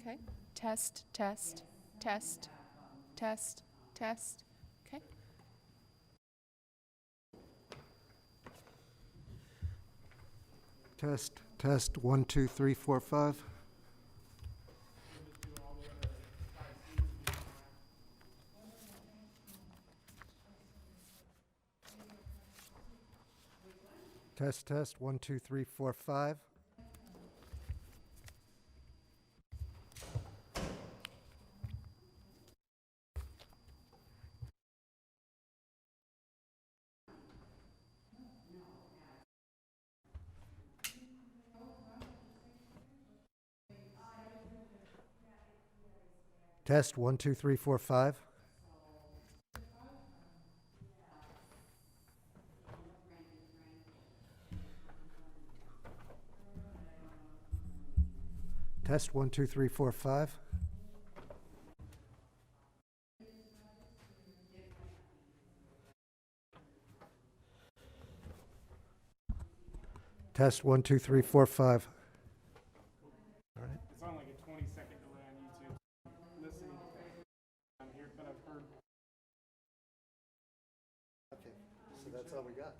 Okay. Test, test, test, test, test. Okay. Test, test, 1, 2, 3, 4, 5. Test, test, 1, 2, 3, 4, 5. Test, 1, 2, 3, 4, 5. Test, 1, 2, 3, 4, 5. Test, 1, 2, 3, 4, 5. All right. It's on like a 20-second delay on YouTube. Listening on here, but I've heard. Okay, so that's all we got.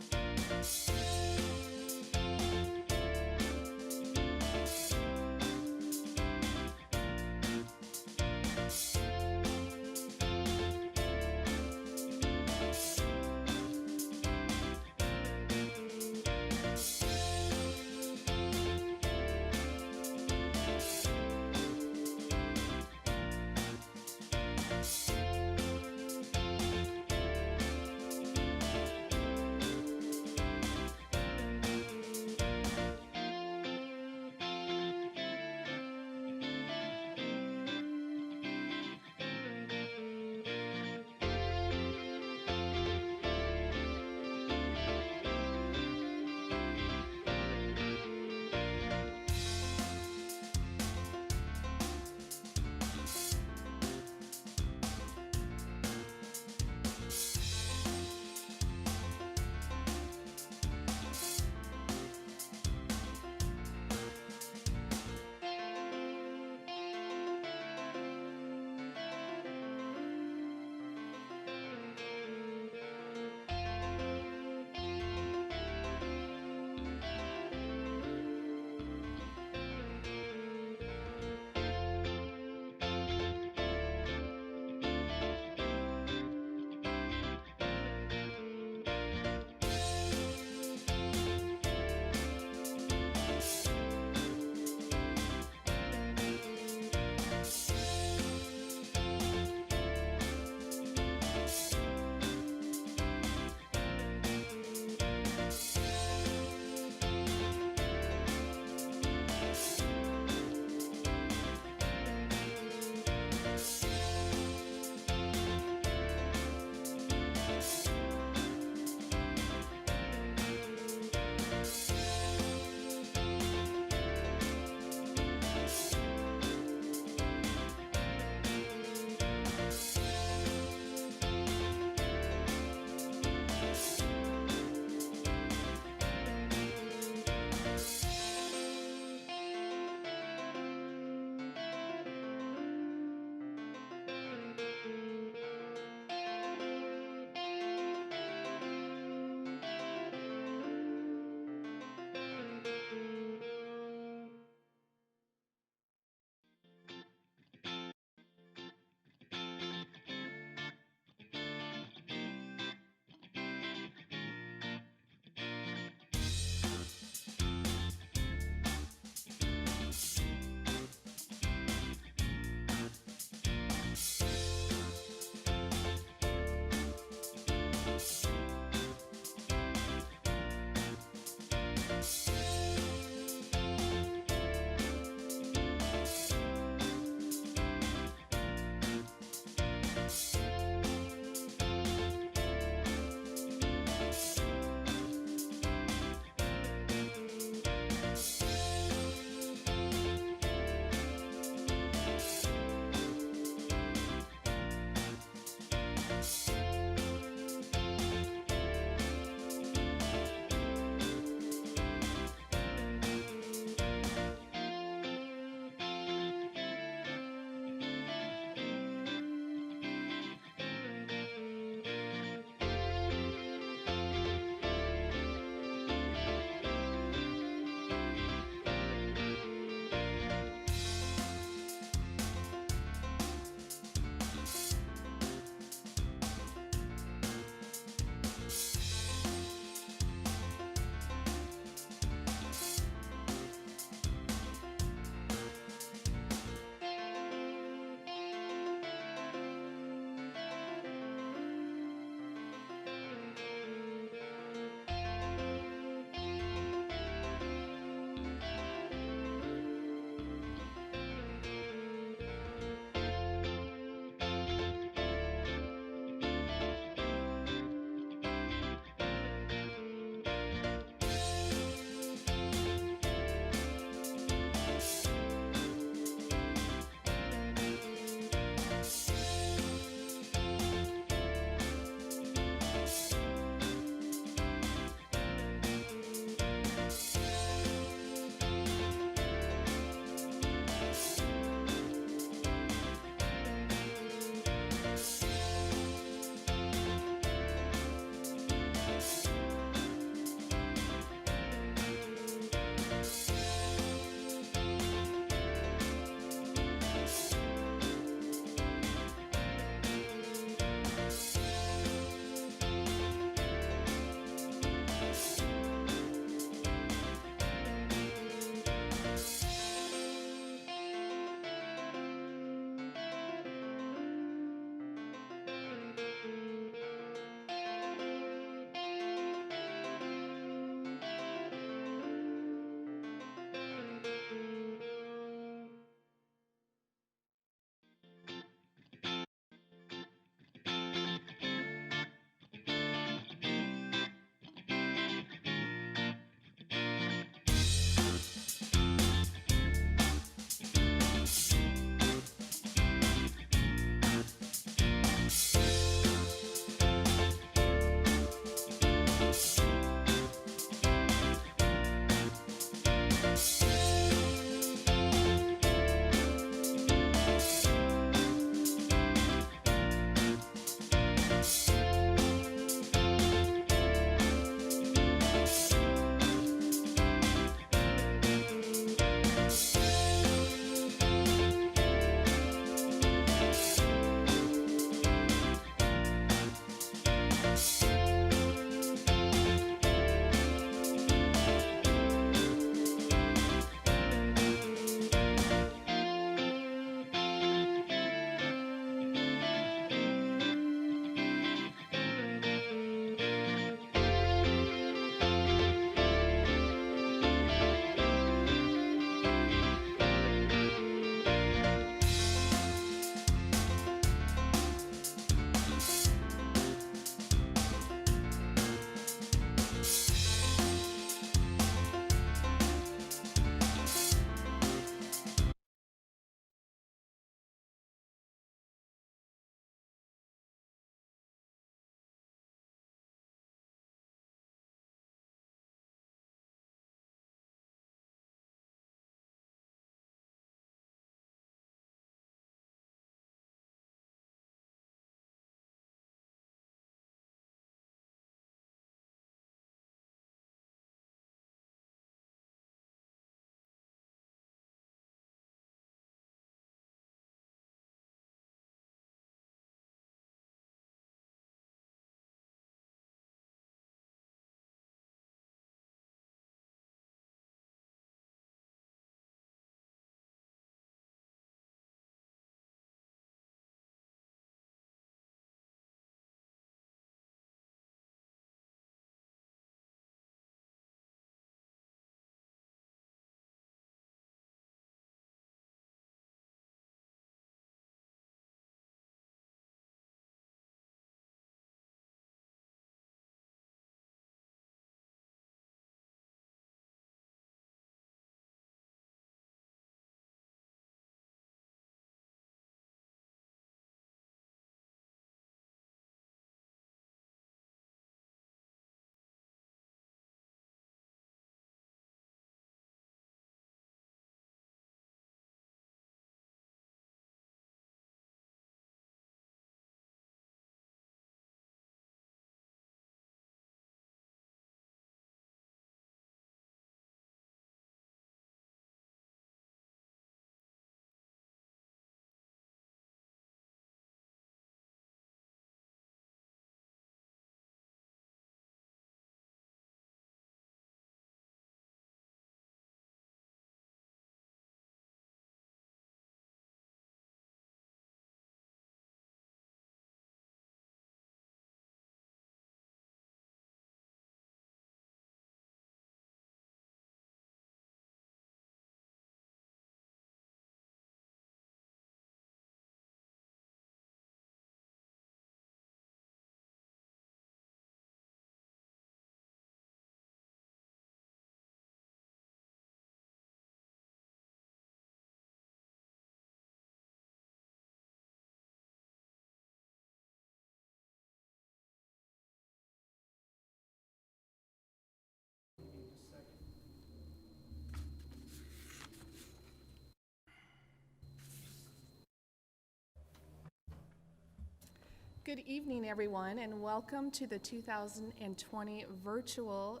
Good evening, everyone, and welcome to the 2020 virtual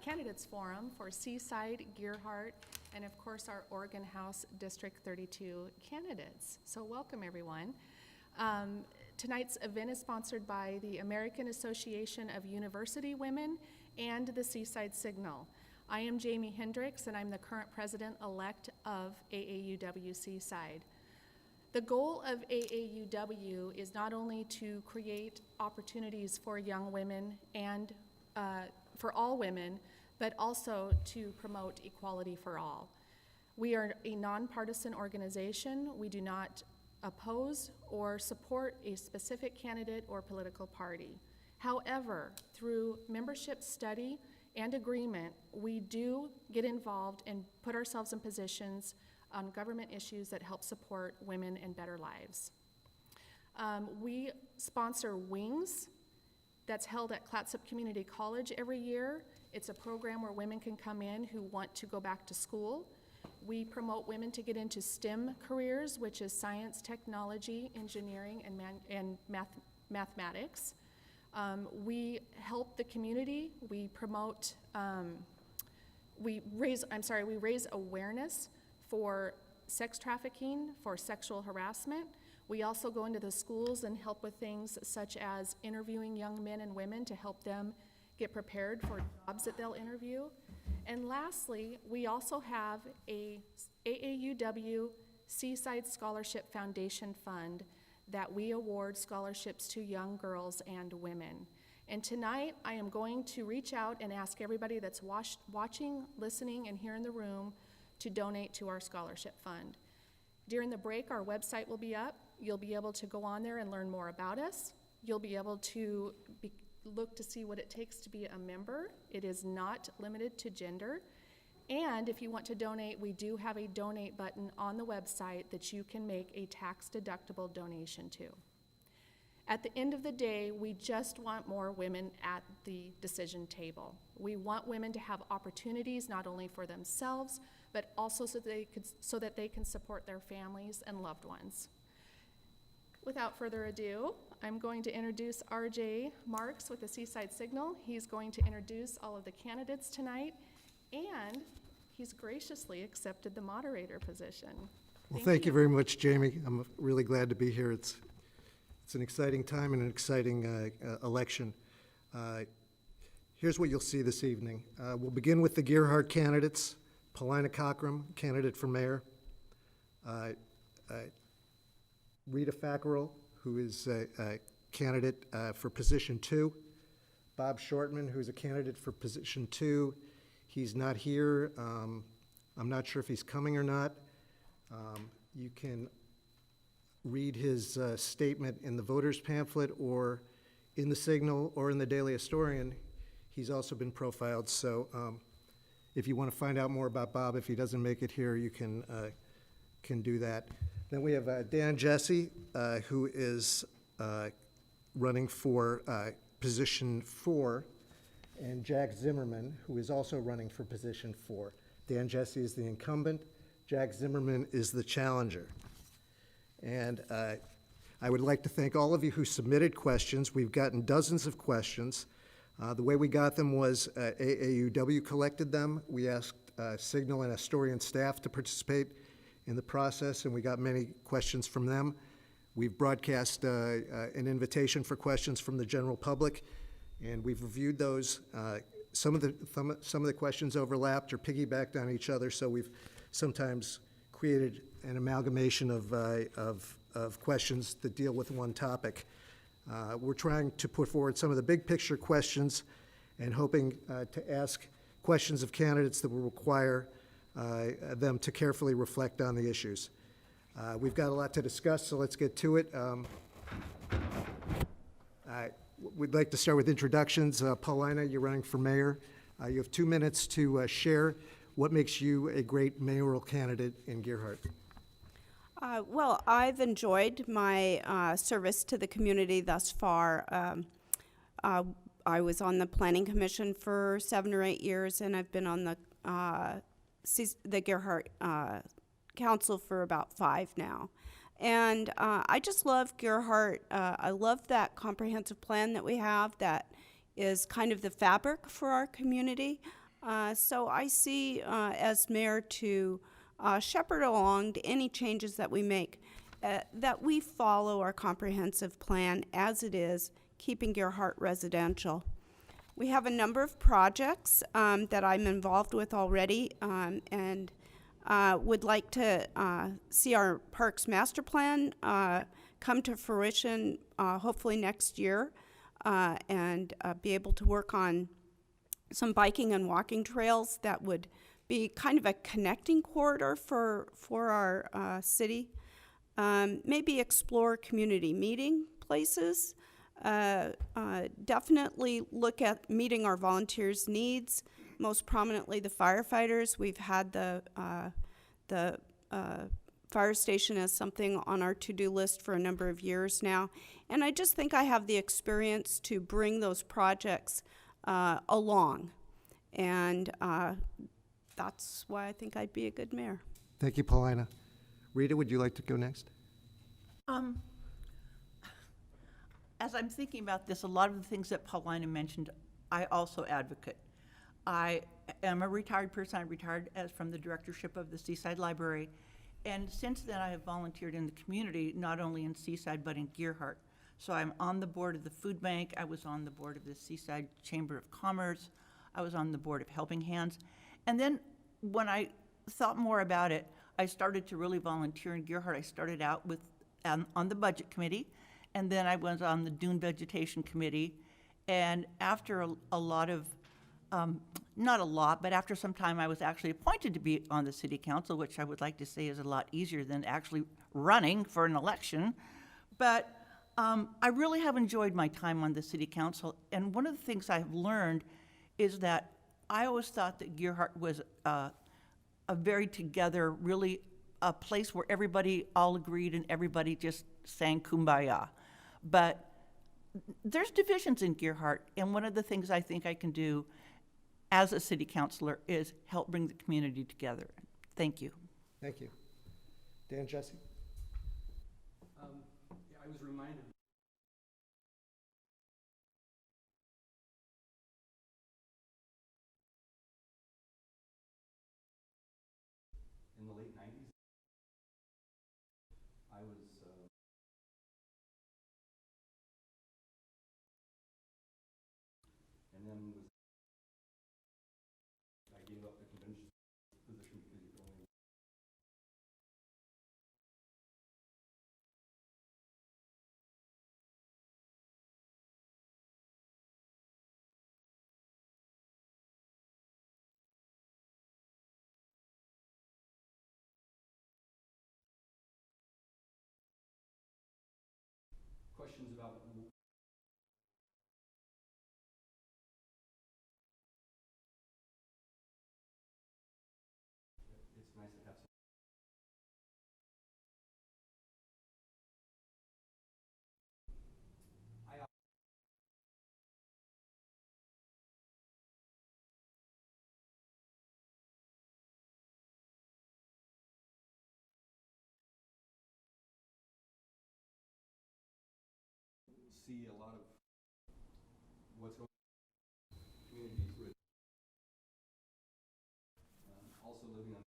Candidates Forum for Seaside, Gearhart, and of course our Oregon House District 32 candidates. So welcome, everyone. Tonight's event is sponsored by the American Association of University Women and the Seaside Signal. I am Jamie Hendricks, and I'm the current president-elect of AAUW Seaside. The goal of AAUW is not only to create opportunities for young women and for all women, but also to promote equality for all. We are a nonpartisan organization. We do not oppose or support a specific candidate or political party. However, through membership study and agreement, we do get involved and put ourselves in positions on government issues that help support women and better lives. We sponsor Wings that's held at Clatsop Community College every year. It's a program where women can come in who want to go back to school. We promote women to get into STEM careers, which is science, technology, engineering, and mathematics. We help the community. We promote, we raise awareness for sex trafficking, for sexual harassment. We also go into the schools and help with things such as interviewing young men and women to help them get prepared for jobs that they'll interview. And lastly, we also have a AAUW Seaside Scholarship Foundation Fund that we award scholarships to young girls and women. And tonight, I am going to reach out and ask everybody that's watching, listening, and here in the room to donate to our scholarship fund. During the break, our website will be up. You'll be able to go on there and learn more about us. You'll be able to look to see what it takes to be a member. It is not limited to gender. And if you want to donate, we do have a donate button on the website that you can make a tax-deductible donation to. At the end of the day, we just want more women at the decision table. We want women to have opportunities not only for themselves, but also so that they can support their families and loved ones. Without further ado, I'm going to introduce RJ Marx with the Seaside Signal. He's going to introduce all of the candidates tonight, and he's graciously accepted the moderator position. Well, thank you very much, Jamie. I'm really glad to be here. It's an exciting time and an exciting election. Here's what you'll see this evening. We'll begin with the Gearhart candidates. Paulina Cockram, candidate for mayor. Rita Fackrell, who is a candidate for position 2. Bob Shortman, who is a candidate for position 2. He's not here. I'm not sure if he's coming or not. You can read his statement in the voters pamphlet or in the Signal or in the Daily Astorian. He's also been profiled, so if you want to find out more about Bob, if he doesn't make it here, you can do that. Then we have Dan Jesse, who is running for position 4, and Jack Zimmerman, who is also running for position 4. Dan Jesse is the incumbent. Jack Zimmerman is the challenger. And I would like to thank all of you who submitted questions. We've gotten dozens of questions. The way we got them was AAUW collected them. We asked Signal and Astorian staff to participate in the process, and we got many questions from them. We've broadcast an invitation for questions from the general public, and we've reviewed those. Some of the questions overlapped or piggybacked on each other, so we've sometimes created an amalgamation of questions that deal with one topic. We're trying to put forward some of the big picture questions and hoping to ask questions of candidates that will require them to carefully reflect on the issues. We've got a lot to discuss, so let's get to it. We'd like to start with introductions. Paulina, you're running for mayor. You have 2 minutes to share what makes you a great mayoral candidate in Gearhart. Well, I've enjoyed my service to the community thus far. I was on the Planning Commission for 7 or 8 years, and I've been on the Gearhart Council for about 5 now. And I just love Gearhart. I love that comprehensive plan that we have that is kind of the fabric for our community. So I see as mayor to shepherd along to any changes that we make, that we follow our comprehensive plan as it is, keeping Gearhart residential. We have a number of projects that I'm involved with already, and would like to see our Parks Master Plan come to fruition hopefully next year, and be able to work on some biking and walking trails that would be kind of a connecting corridor for our city. Maybe explore community meeting places. Definitely look at meeting our volunteers' needs, most prominently the firefighters. We've had the fire station as something on our to-do list for a number of years now, and I just think I have the experience to bring those projects along, and that's why I think I'd be a good mayor. Thank you, Paulina. Rita, would you like to go next? As I'm thinking about this, a lot of the things that Paulina mentioned, I also advocate. I am a retired person. I retired from the directorship of the Seaside Library. And since then, I have volunteered in the community, not only in Seaside, but in Gearhart. So I'm on the board of the food bank. I was on the board of the Seaside Chamber of Commerce. I was on the board of Helping Hands. And then when I thought more about it, I started to really volunteer in Gearhart. I started out with on the budget committee, and then I was on the dune vegetation committee. And after a lot of, not a lot, but after some time, I was actually appointed to be on the city council, which I would like to say is a lot easier than actually running for an election. But I really have enjoyed my time on the city council. And one of the things I've learned is that I always thought that Gearhart was a very together, really a place where everybody all agreed and everybody just sang kumbaya. But there's divisions in Gearhart, and one of the things I think I can do as a city councilor is help bring the community together. Thank you. Thank you. Dan, Jesse? Yeah, I was reminded. In the late 90s, I was and then I gave up the convention position because you could only. Questions about it's nice to have some. I see a lot of what's going on in communities with also living on.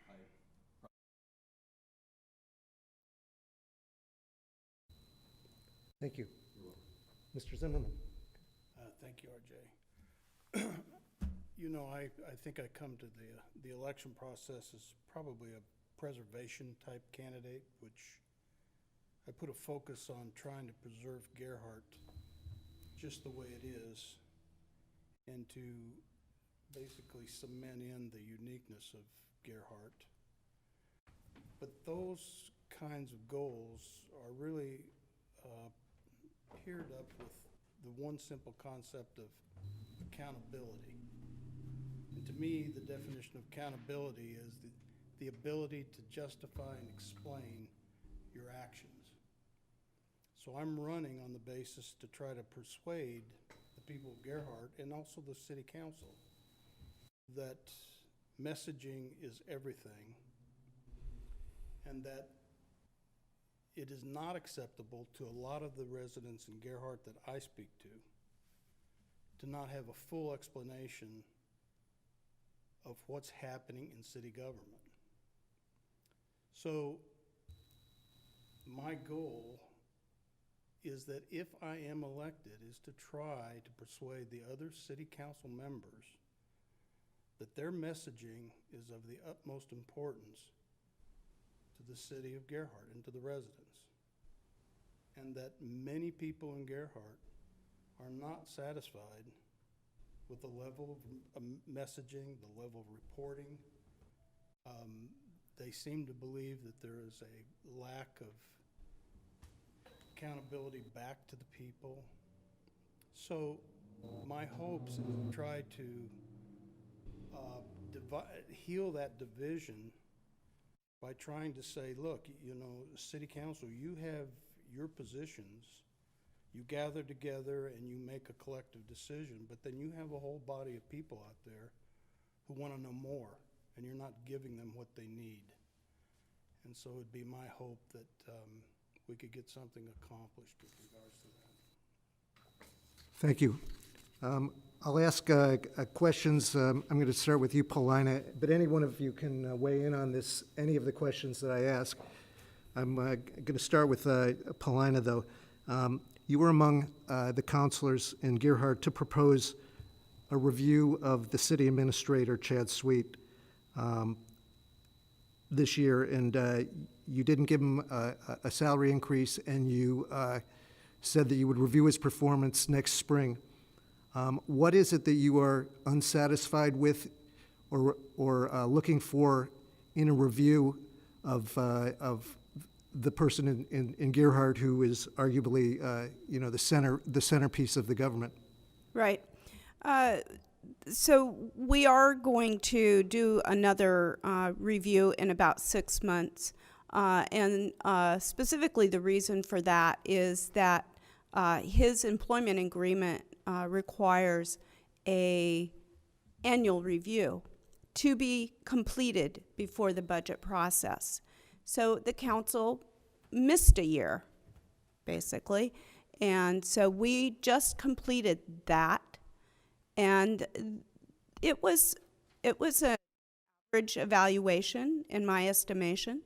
I Thank you. Mr. Zimmerman? Thank you, RJ. You know, I think I come to the election process as probably a preservation type candidate, which I put a focus on trying to preserve Gearhart just the way it is, and to basically cement in the uniqueness of Gearhart. But those kinds of goals are really paired up with the one simple concept of accountability. And to me, the definition of accountability is the ability to justify and explain your actions. So I'm running on the basis to try to persuade the people of Gearhart and also the city council that messaging is everything, and that it is not acceptable to a lot of the residents in Gearhart that I speak to not have a full explanation of what's happening in city government. So my goal is that if I am elected, is to try to persuade the other city council members that their messaging is of the utmost importance to the city of Gearhart and to the residents. And that many people in Gearhart are not satisfied with the level of messaging, the level of reporting. They seem to believe that there is a lack of accountability back to the people. So my hopes is to try to heal that division by trying to say, look, you know, city council, you have your positions, you gather together and you make a collective decision, but then you have a whole body of people out there who want to know more, and you're not giving them what they need. And so it'd be my hope that we could get something accomplished with regards to that. Thank you. I'll ask questions. I'm going to start with you, Paulina, but any one of you can weigh in on this, any of the questions that I ask. I'm going to start with Paulina, though. You were among the counselors in Gearhart to propose a review of the city administrator, Chad Sweet, this year, and you didn't give him a salary increase, and you said that you would review his performance next spring. What is it that you are unsatisfied with or looking for in a review of the person in Gearhart who is arguably, you know, the centerpiece of the government? Right. So we are going to do another review in about 6 months. And specifically the reason for that is that his employment agreement requires a annual review to be completed before the budget process. So the council missed a year, basically. And so we just completed that. And it was an average evaluation, in my estimation.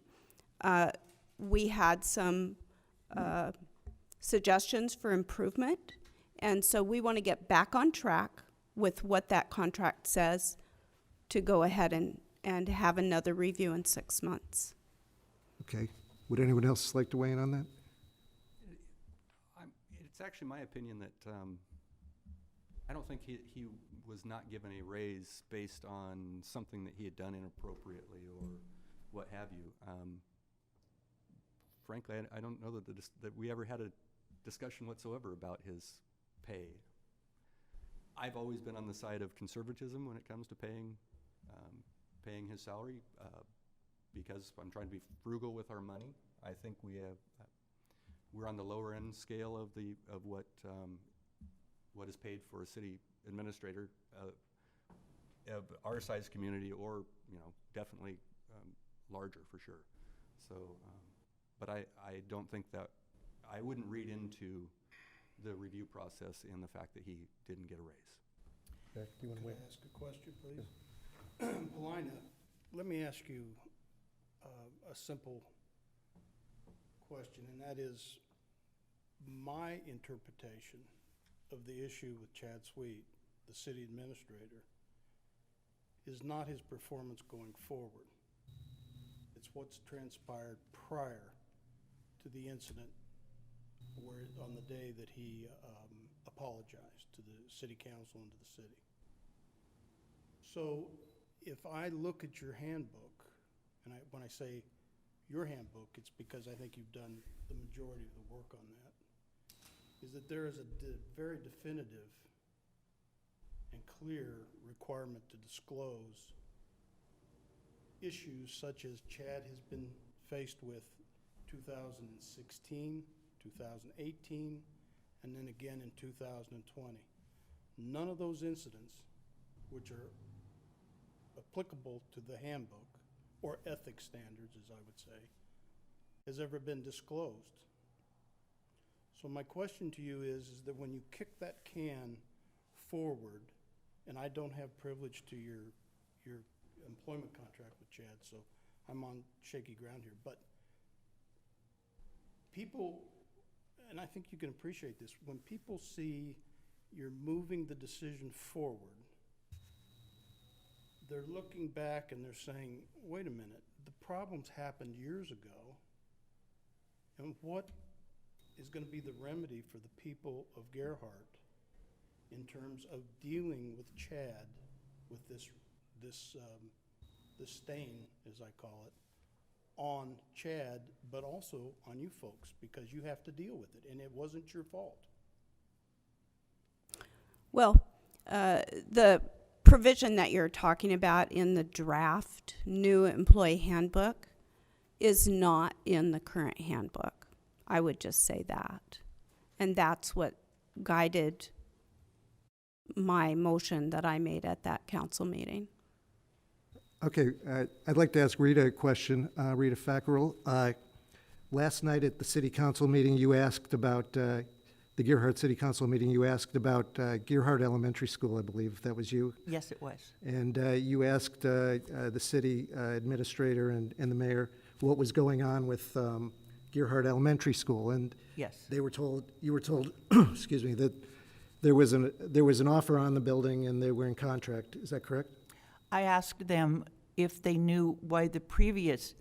We had some suggestions for improvement, and so we want to get back on track with what that contract says to go ahead and have another review in 6 months. Okay. Would anyone else like to weigh in on that? It's actually my opinion that I don't think he was not given a raise based on something that he had done inappropriately or what have you. Frankly, I don't know that we ever had a discussion whatsoever about his pay. I've always been on the side of conservatism when it comes to paying his salary because I'm trying to be frugal with our money. I think we're on the lower end scale of what is paid for a city administrator of our size community, or definitely larger for sure. So, but I don't think that I wouldn't read into the review process in the fact that he didn't get a raise. Okay. Do you want to Can wait? I ask a question, please? Paulina, let me ask you a simple question, and that is my interpretation of the issue with Chad Sweet, the city administrator, is not his performance going forward. It's what's transpired prior to the incident where on the day that he apologized to the city council and to the city. So if I look at your handbook, and when I say your handbook, it's because I think you've done the majority of the work on that, is that there is a very definitive and clear requirement to disclose issues such as Chad has been faced with 2016, 2018, and then again in 2020. None of those incidents, which are applicable to the handbook, or ethics standards, as I would say, has ever been disclosed. So my question to you is that when you kick that can forward, and I don't have privilege to your employment contract with Chad, so I'm on shaky ground here, but people, and I think you can appreciate this, when people see you're moving the decision forward, they're looking back and they're saying, wait a minute, the problems happened years ago, and what is going to be the remedy for the people of Gearhart in terms of dealing with Chad, with this stain, as I call it, on Chad, but also on you folks, because you have to deal with it, and it wasn't your fault. Well, the provision that you're talking about in the draft new employee handbook is not in the current handbook. I would just say that. And that's what guided my motion that I made at that council meeting. Okay, I'd like to ask Rita a question. Rita Fackrell, last night at the city council meeting, you asked about, the Gearhart City Council meeting, you asked about Gearhart Elementary School, I believe that was you. Yes, it was. And you asked the city administrator and the mayor what was going on with Gearhart Elementary School. And Yes. you were told, excuse me, that there was an offer on the building and they were in contract. Is that correct? I asked them if they knew why the previous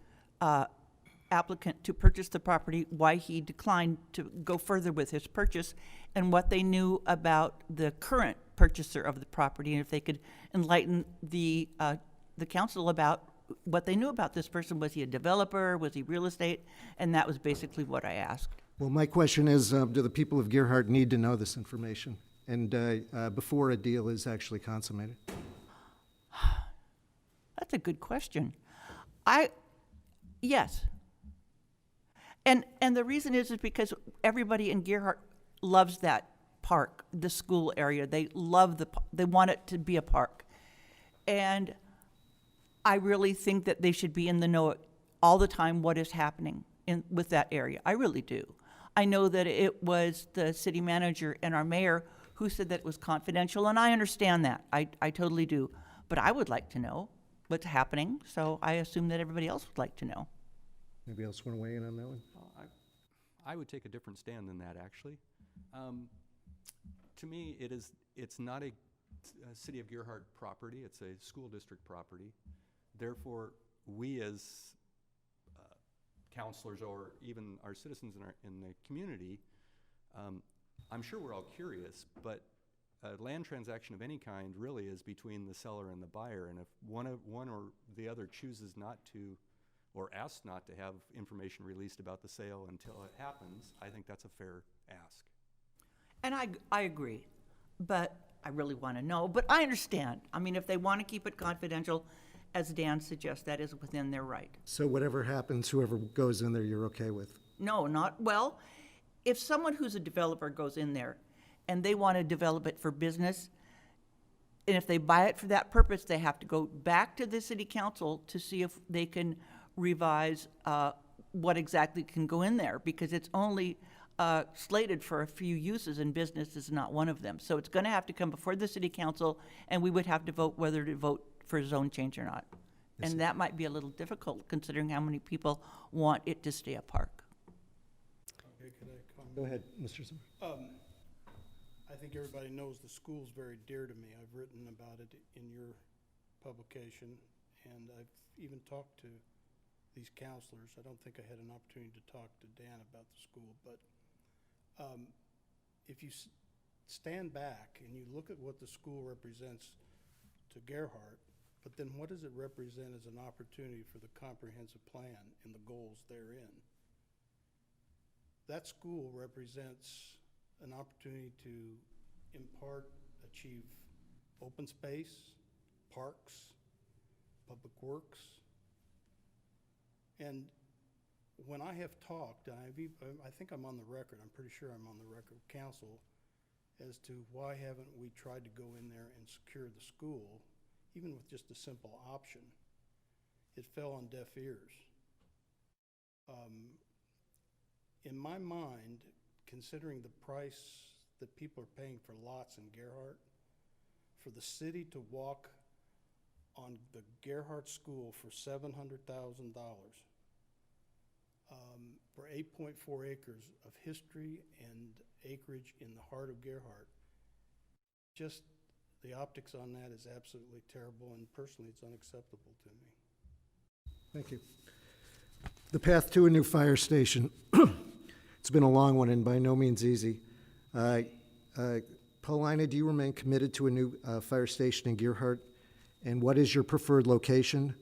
applicant to purchase the property, why he declined to go further with his purchase, and what they knew about the current purchaser of the property, and if they could enlighten the council about what they knew about this person. Was he a developer? Was he real estate? And that was basically what I asked. Well, my question is, do the people of Gearhart need to know this information and before a deal is actually consummated? That's a good question. Yes. And the reason is because everybody in Gearhart loves that park, the school area. They love they want it to be a park. And I really think that they should be in the know all the time what is happening with that area. I really do. I know that it was the city manager and our mayor who said that it was confidential, and I understand that. I totally do. But I would like to know what's happening, so I assume that everybody else would like to know. Anybody else want to weigh in on that one? I would take a different stand than that, actually. To me, it's not a City of Gearhart property, it's a school district property. Therefore, we as counselors or even our citizens in the community, I'm sure we're all curious, but a land transaction of any kind really is between the seller and the buyer, and if one or the other chooses not to or asks not to have information released about the sale until it happens, I think that's a fair ask. And I agree, but I really want to know. But I understand. I mean, if they want to keep it confidential, as Dan suggests, that is within their right. So whatever happens, whoever goes in there, you're okay with? No, well, if someone who's a developer goes in there and they want to develop it for business, and if they buy it for that purpose, they have to go back to the city council to see if they can revise what exactly can go in there, because it's only slated for a few uses and business is not one of them. So it's going to have to come before the city council, and we would have to vote whether to vote for a zone change or not. And that might be a little difficult considering how many people want it to stay a park. Okay, could I comment? Go ahead, Mr. Zimmer. I think everybody knows the school's very dear to me. I've written about it in your publication, and I've even talked to these counselors. I don't think I had an opportunity to talk to Dan about the school, but if you stand back and you look at what the school represents to Gearhart, but then what does it represent as an opportunity for the comprehensive plan and the goals therein? That school represents an opportunity to achieve open space, parks, public works. And when I have talked, and I think I'm on the record, I'm pretty sure I'm on the record with council, as to why haven't we tried to go in there and secure the school, even with just a simple option. It fell on deaf ears. in my mind, considering the price that people are paying for lots in Gearhart, for the city to walk on the Gearhart School for $700,000, for 8.4 acres of history and acreage in the heart of Gearhart, just the optics on that is absolutely terrible, and personally, it's unacceptable to me. Thank you. The path to a new fire station. It's been a long one and by no means easy. Paulina, do you remain committed to a new fire station in Gearhart? And what is your preferred location?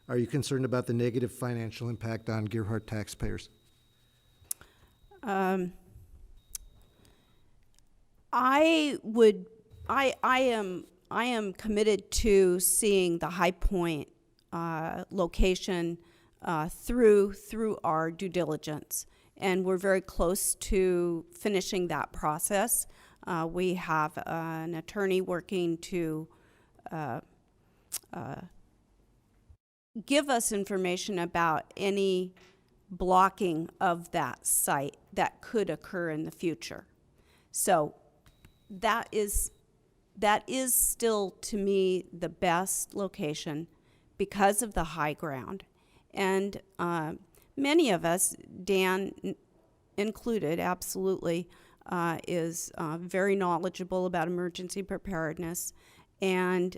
Are you concerned about the negative financial impact on Gearhart taxpayers? I am committed to seeing the High Point location through our due diligence, and we're very close to finishing that process. We have an attorney working to give us information about any blocking of that site that could occur in the future. So that is still, to me, the best location because of the high ground. And many of us, Dan included, absolutely, is very knowledgeable about emergency preparedness. And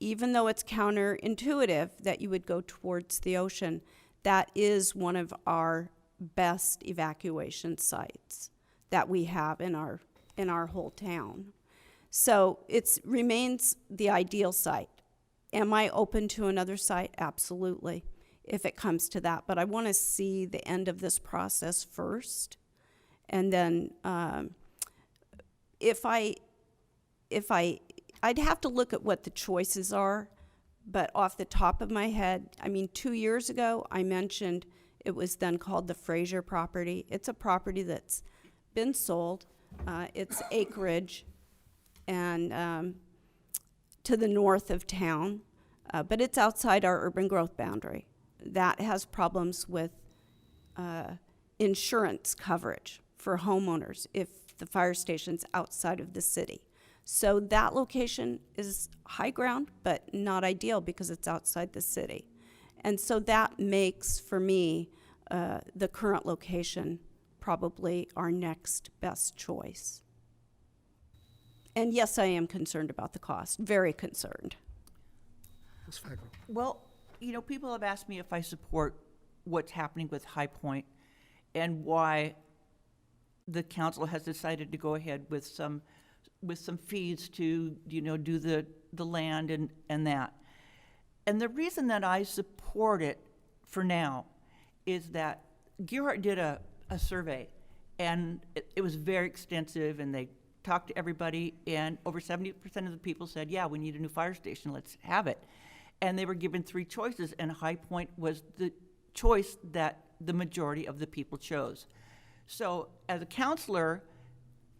even though it's counterintuitive that you would go towards the ocean, that is one of our best evacuation sites that we have in our whole town. So it remains the ideal site. Am I open to another site? Absolutely, if it comes to that. But I want to see the end of this process first, and then I'd have to look at what the choices are. But off the top of my head, I mean, 2 years ago, I mentioned it was then called the Fraser property. It's a property that's been sold. It's acreage and to the north of town, but it's outside our urban growth boundary. That has problems with insurance coverage for homeowners if the fire station's outside of the city. So that location is high ground, but not ideal because it's outside the city. And so that makes, for me, the current location probably our next best choice. And yes, I am concerned about the cost, very concerned. Ms. Fagra. Well, you know, people have asked me if I support what's happening with High Point and why the council has decided to go ahead with some fees to, you know, do the land and that. And the reason that I support it for now is that Gearhart did a survey, and it was very extensive, and they talked to everybody, and over 70% of the people said, yeah, we need a new fire station, let's have it. And they were given 3 choices, and High Point was the choice that the majority of the people chose. So as a counselor,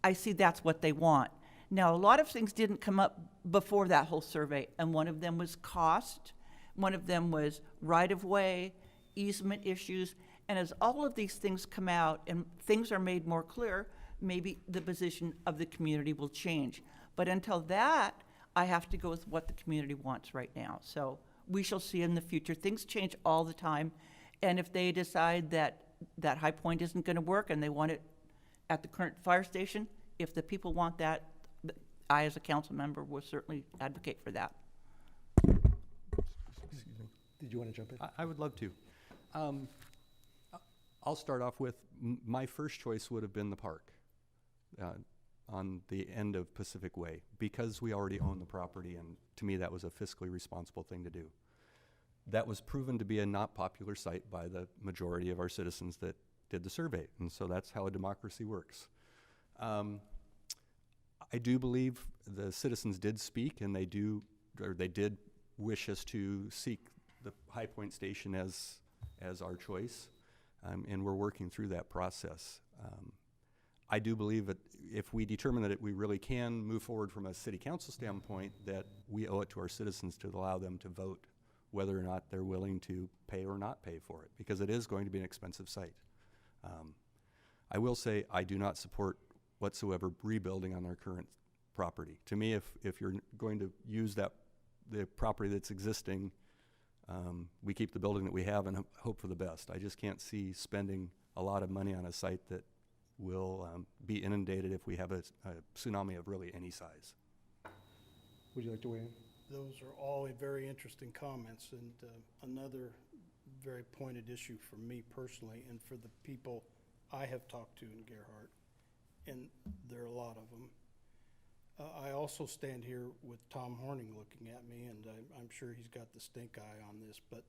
I see that's what they want. Now, a lot of things didn't come up before that whole survey, and one of them was cost, one of them was right-of-way, easement issues, and as all of these things come out and things are made more clear, maybe the position of the community will change. But until that, I have to go with what the community wants right now. So we shall see in the future. Things change all the time, and if they decide that High Point isn't going to work and they want it at the current fire station, if the people want that, I, as a council member, will certainly advocate for that. Excuse me. Did you want to jump in? I would love to. I'll start off with, my first choice would have been the park on the end of Pacific Way, because we already own the property, and to me that was a fiscally responsible thing to do. That was proven to be a not popular site by the majority of our citizens that did the survey, and so that's how a democracy works. I do believe the citizens did speak, and they did wish us to seek the High Point Station as our choice, and we're working through that process. I do believe that if we determine that we really can move forward from a city council standpoint, that we owe it to our citizens to allow them to vote whether or not they're willing to pay or not pay for it, because it is going to be an expensive site. I will say I do not support whatsoever rebuilding on their current property. To me, if you're going to use the property that's existing, we keep the building that we have and hope for the best. I just can't see spending a lot of money on a site that will be inundated if we have a tsunami of really any size. Would you like to weigh in? Those are all very interesting comments, and another very pointed issue for me personally and for the people I have talked to in Gearhart, and there are a lot of them. I also stand here with Tom Horning looking at me, and I'm sure he's got the stink eye on this, but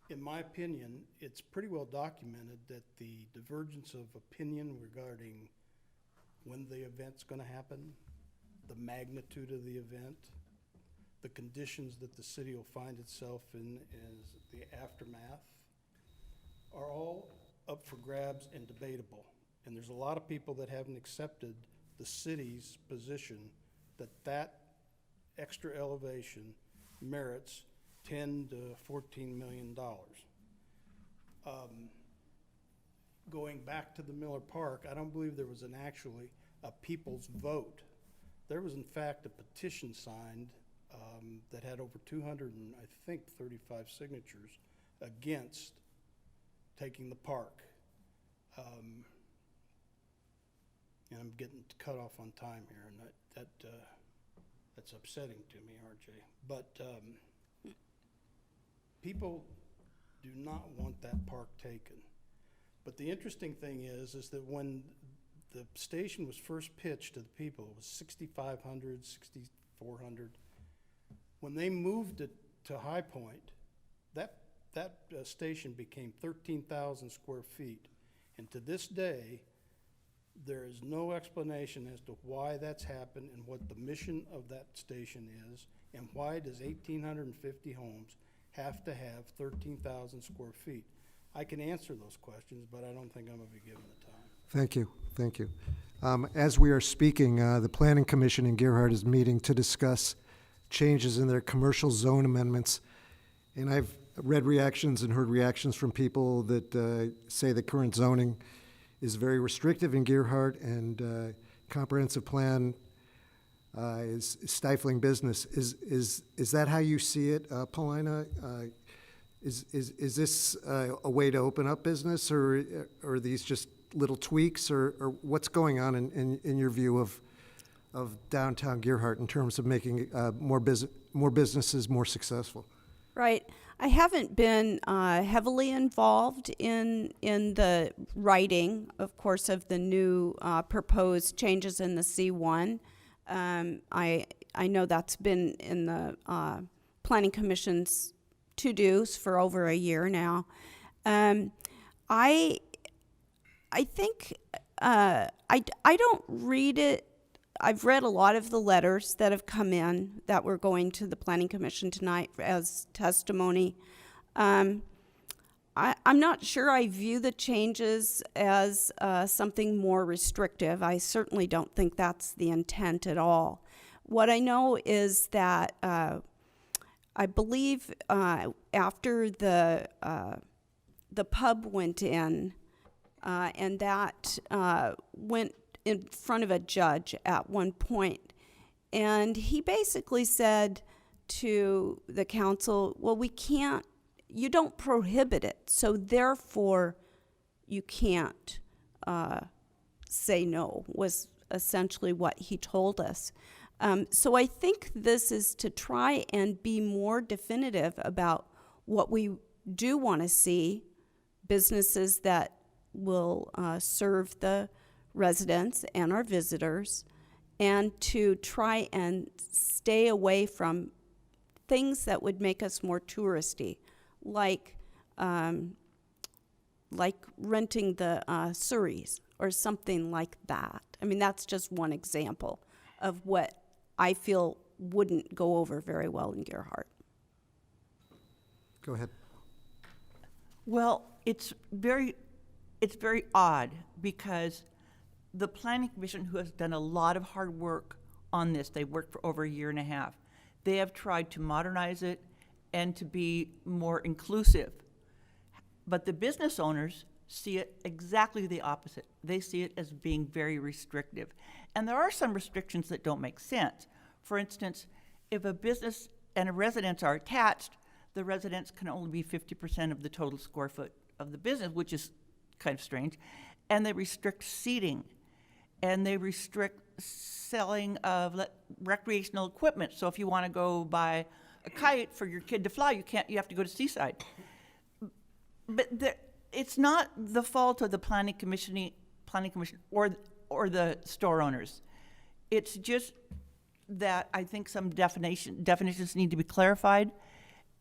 in my opinion, it's pretty well documented that the divergence of opinion regarding when the event's going to happen, the magnitude of the event, the conditions that the city will find itself in as the aftermath, are all up for grabs and debatable. And there's a lot of people that haven't accepted the city's position that that extra elevation merits $10 to $14 million. Going back to the Miller Park, I don't believe there was actually a people's vote. There was in fact a petition signed that had over 235 signatures against taking the park. And I'm getting cut off on time here, and that's upsetting to me, RJ. But people do not want that park taken. But the interesting thing is that when the station was first pitched to the people, it was 6,500, 6,400. When they moved it to High Point, that station became 13,000 square feet. And to this day, there is no explanation as to why that's happened and what the mission of that station is, and why does 1,850 homes have to have 13,000 square feet. I can answer those questions, but I don't think I'm going to be given the time. Thank you, thank you. As we are speaking, the Planning Commission in Gearhart is meeting to discuss changes in their commercial zone amendments. And I've read reactions and heard reactions from people that say the current zoning is very restrictive in Gearhart, and comprehensive plan is stifling business. Is that how you see it, Paulina? Is this a way to open up business, or are these just little tweaks, or what's going on in your view of downtown Gearhart in terms of making more businesses more successful? Right. I haven't been heavily involved in the writing, of course, of the new proposed changes in the C1. I know that's been in the Planning Commission's to-dos for over a year now. I think I don't read it. I've read a lot of the letters that have come in that were going to the Planning Commission tonight as testimony. I'm not sure I view the changes as something more restrictive. I certainly don't think that's the intent at all. What I know is that I believe after the pub went in, and that went in front of a judge at one point, and he basically said to the council, well, you don't prohibit it, so therefore you can't say no, was essentially what he told us. So I think this is to try and be more definitive about what we do want to see, businesses that will serve the residents and our visitors, and to try and stay away from things that would make us more touristy, like renting the Surreys or something like that. I mean, that's just one example of what I feel wouldn't go over very well in Gearhart. Go ahead. Well, it's very odd because the Planning Commission, who has done a lot of hard work on this, they worked for over a year and a half. They have tried to modernize it and to be more inclusive. But the business owners see it exactly the opposite. They see it as being very restrictive. And there are some restrictions that don't make sense. For instance, if a business and a residence are attached, the residence can only be 50% of the total square foot of the business, which is kind of strange. And they restrict seating, and they restrict selling of recreational equipment. So if you want to go buy a kite for your kid to fly, you can't. You have to go to Seaside. But it's not the fault of the planning commission or the store owners. It's just that I think some definitions need to be clarified,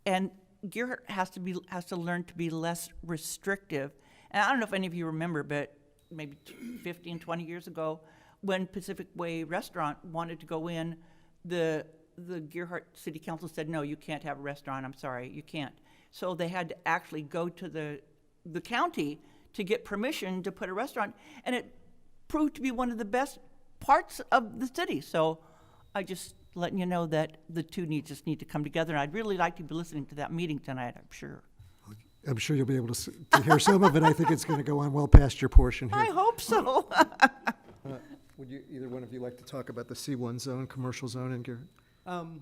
and Gearhart has to learn to be less restrictive. And I don't know if any of you remember, but maybe 15, 20 years ago, when Pacific Way Restaurant wanted to go in, the Gearhart City Council said, no, you can't have a restaurant, I'm sorry, you can't. So they had to actually go to the county to get permission to put a restaurant, and it proved to be one of the best parts of the city. So I just letting you know that the two just need to come together, and I'd really like to be listening to that meeting tonight, I'm sure. I'm sure you'll be able to hear some of it. I think it's going to go on well past your portion here. I hope so. Would either one of you like to talk about the C1 zone, commercial zone in Gearhart?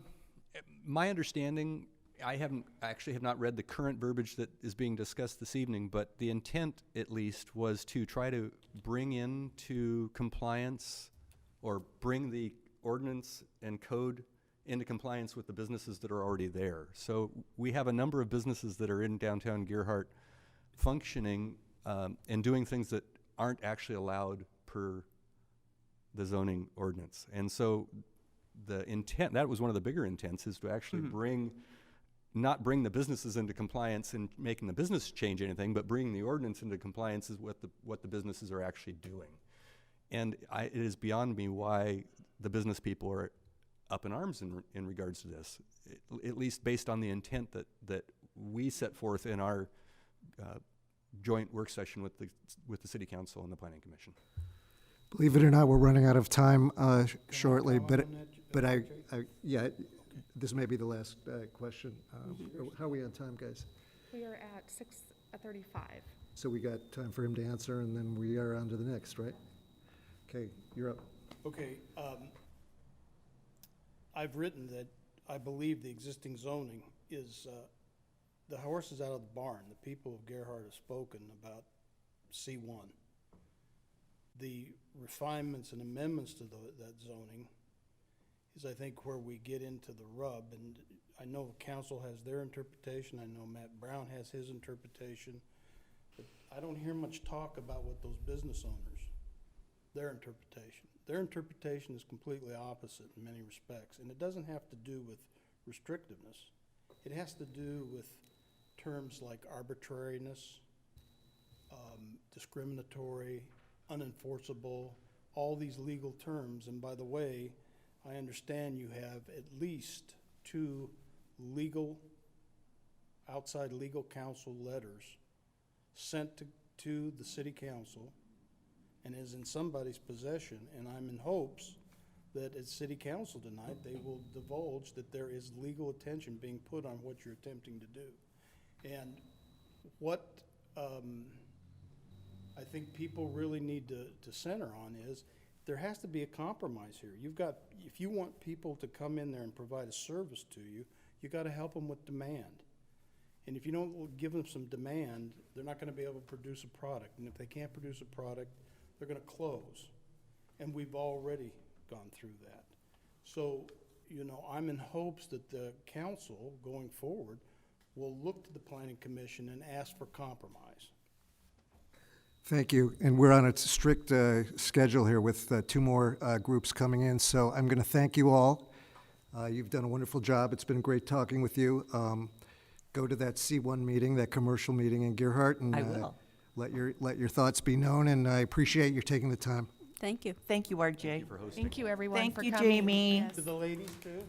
My understanding, I have not read the current verbiage that is being discussed this evening, but the intent, at least, was to try to bring into compliance or bring the ordinance and code into compliance with the businesses that are already there. So we have a number of businesses that are in downtown Gearhart functioning and doing things that aren't actually allowed per the zoning ordinance. And so the intent, that was one of the bigger intents, is to actually not bring the businesses into compliance and making the business change anything, but bringing the ordinance into compliance is what the businesses are actually doing. And it is beyond me why the business people are up in arms in regards to this, at least based on the intent that we set forth in our joint work session with the City Council and the Planning Commission. Believe it or not, we're running out of time shortly, but this may be the last question. How are we on time, guys? We are at 6:35. So we got time for him to answer, and then we are on to the next, right? Okay, you're up. Okay, I've written that I believe the existing zoning is, the horse is out of the barn. The people of Gearhart have spoken about C1. The refinements and amendments to that zoning is, I think, where we get into the rub. And I know council has their interpretation. I know Matt Brown has his interpretation. But I don't hear much talk about what those business owners, their interpretation. Their interpretation is completely opposite in many respects. And it doesn't have to do with restrictiveness. It has to do with terms like arbitrariness, discriminatory, unenforceable, all these legal terms. And by the way, I understand you have at least 2 outside legal counsel letters sent to the city council and is in somebody's possession, and I'm in hopes that at city council tonight they will divulge that there is legal attention being put on what you're attempting to do. And what I think people really need to center on is there has to be a compromise here. If you want people to come in there and provide a service to you, you got to help them with demand. And if you don't give them some demand, they're not going to be able to produce a product. And if they can't produce a product, they're going to close. And we've already gone through that. So, I'm in hopes that the council going forward will look to the Planning Commission and ask for compromise. Thank you. And we're on a strict schedule here with 2 more groups coming in. So I'm going to thank you all. You've done a wonderful job. It's been great talking with you. Go to that C1 meeting, that commercial meeting in Gearhart, and I will. Let your thoughts be known. And I appreciate you taking the time. Thank you. Thank you, RJ. Thank you, everyone, Thank for you, coming. Jamie. Yes. To the ladies too?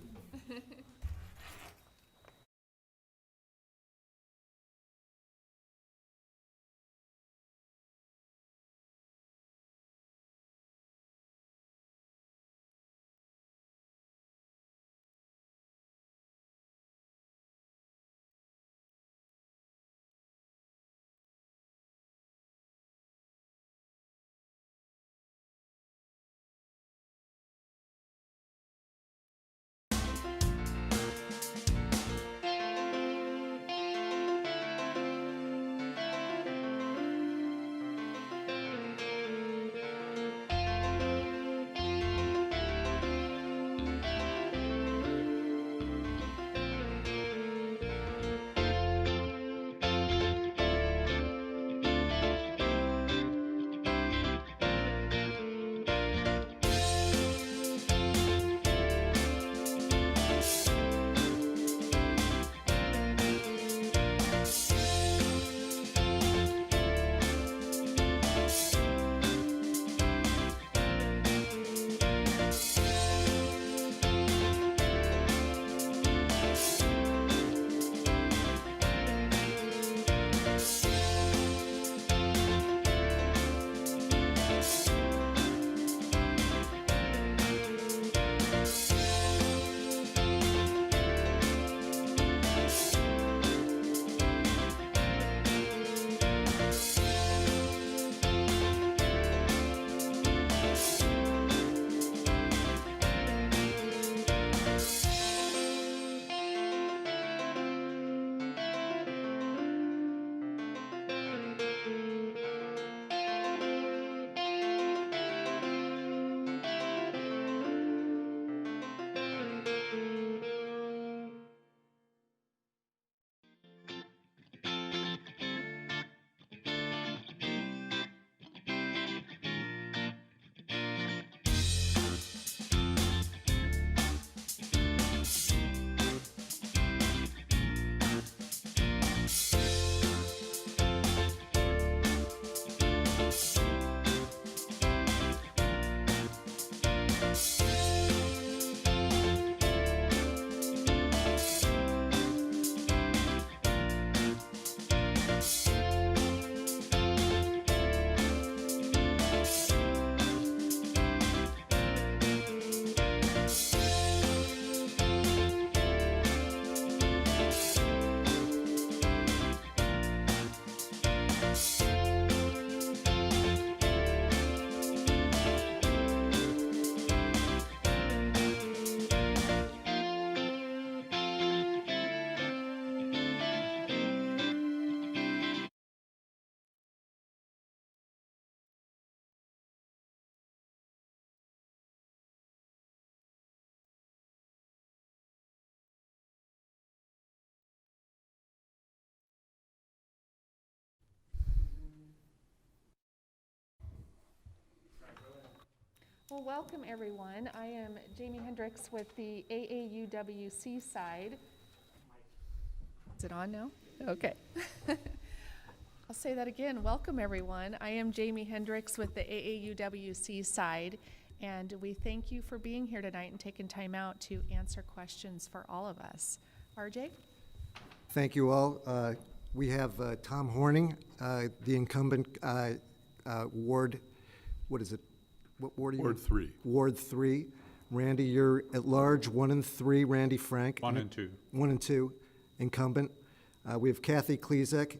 Well, welcome everyone. I am Jamie Hendricks with the AAUW Seaside. Is it on now? Okay. I'll say that again. Welcome everyone. I am Jamie Hendricks with the AAUW Seaside, and we thank you for being here tonight and taking time out to answer questions for all of us. RJ? Thank you all. We have Tom Horning, the incumbent ward, what is it? What ward are you? Ward 3. Ward 3. Randy, you're at large, 1 and 3. Randy Frank. 1 and 2. 1 and 2, incumbent. We have Kathy Klezek,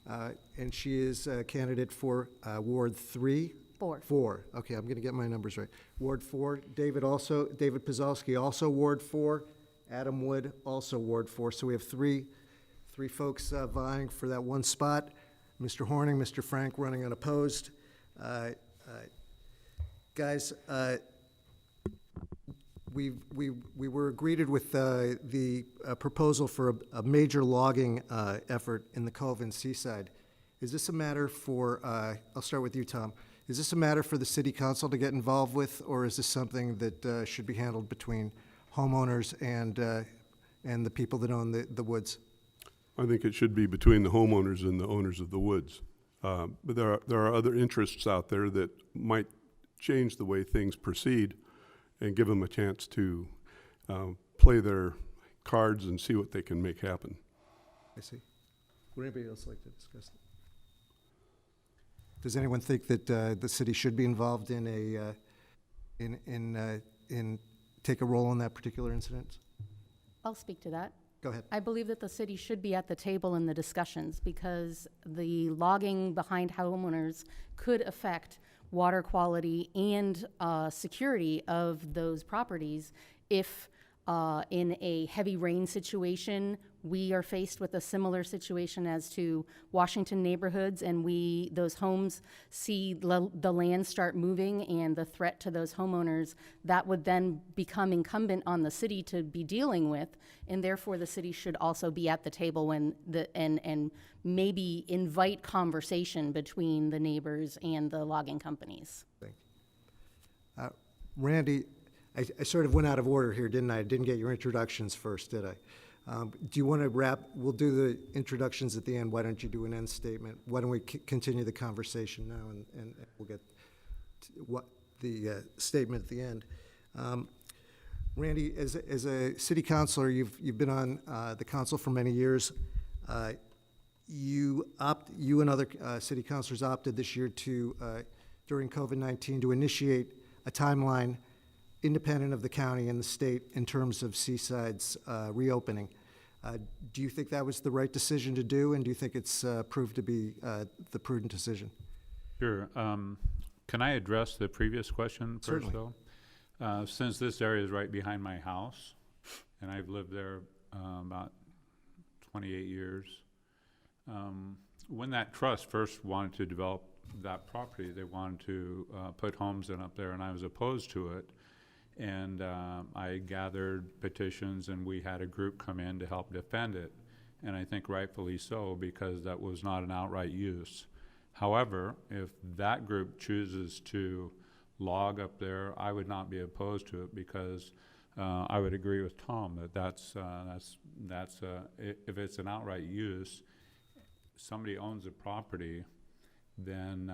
and she is a candidate for Ward 3. 4. 4. Okay, I'm going to get my numbers right. Ward 4. David Pazalski, also Ward 4. Adam Wood, also Ward 4. So we have three folks vying for that one spot. Mr. Horning, Mr. Frank running unopposed. Guys, we were greeted with the proposal for a major logging effort in the Cove and Seaside. Is this a matter for, I'll start with you, Tom. Is this a matter for the city council to get involved with, or is this something that should be handled between homeowners and the people that own the woods? I think it should be between the homeowners and the owners of the woods. But there are other interests out there that might change the way things proceed and give them a chance to play their cards and see what they can make happen. I see. Would anybody else like to discuss that? Does anyone think that the city should be involved in take a role in that particular incident? I'll speak to that. Go ahead. I believe that the city should be at the table in the discussions because the logging behind homeowners could affect water quality and security of those properties if in a heavy rain situation, we are faced with a similar situation as to Washington neighborhoods, and those homes see the land start moving and the threat to those homeowners, that would then become incumbent on the city to be dealing with, and therefore the city should also be at the table and maybe invite conversation between the neighbors and the logging companies. Thank you. Randy, I sort of went out of order here, didn't I? I didn't get your introductions first, did I? Do you want to wrap? We'll do the introductions at the end. Why don't you do an end statement? Why don't we continue the conversation now, and we'll get to the statement at the end. Randy, as a city councilor, you've been on the council for many years. You and other city councilors opted this year to, during COVID-19, to initiate a timeline independent of the county and the state in terms of Seaside's reopening. Do you think that was the right decision to do, and do you think it's proved to be the prudent decision? Sure. Can I address the previous question first, Certainly. though? Since this area is right behind my house, and I've lived there about 28 years, when that trust first wanted to develop that property, they wanted to put homes in up there, and I was opposed to it. And I gathered petitions, and we had a group come in to help defend it. And I think rightfully so, because that was not an outright use. However, if that group chooses to log up there, I would not be opposed to it, because I would agree with Tom that if it's an outright use, somebody owns a property, then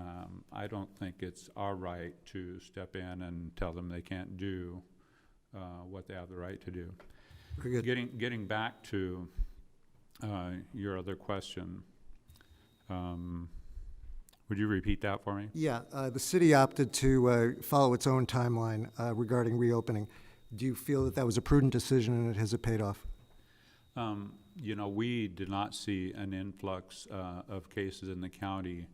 I don't think it's our right to step in and tell them they can't do what they have the right to do. Very good. Getting back to your other question, would you repeat that for me? Yeah, the city opted to follow its own timeline regarding reopening. Do you feel that was a prudent decision, and has it paid off? You know, we did not see an influx of cases in the county.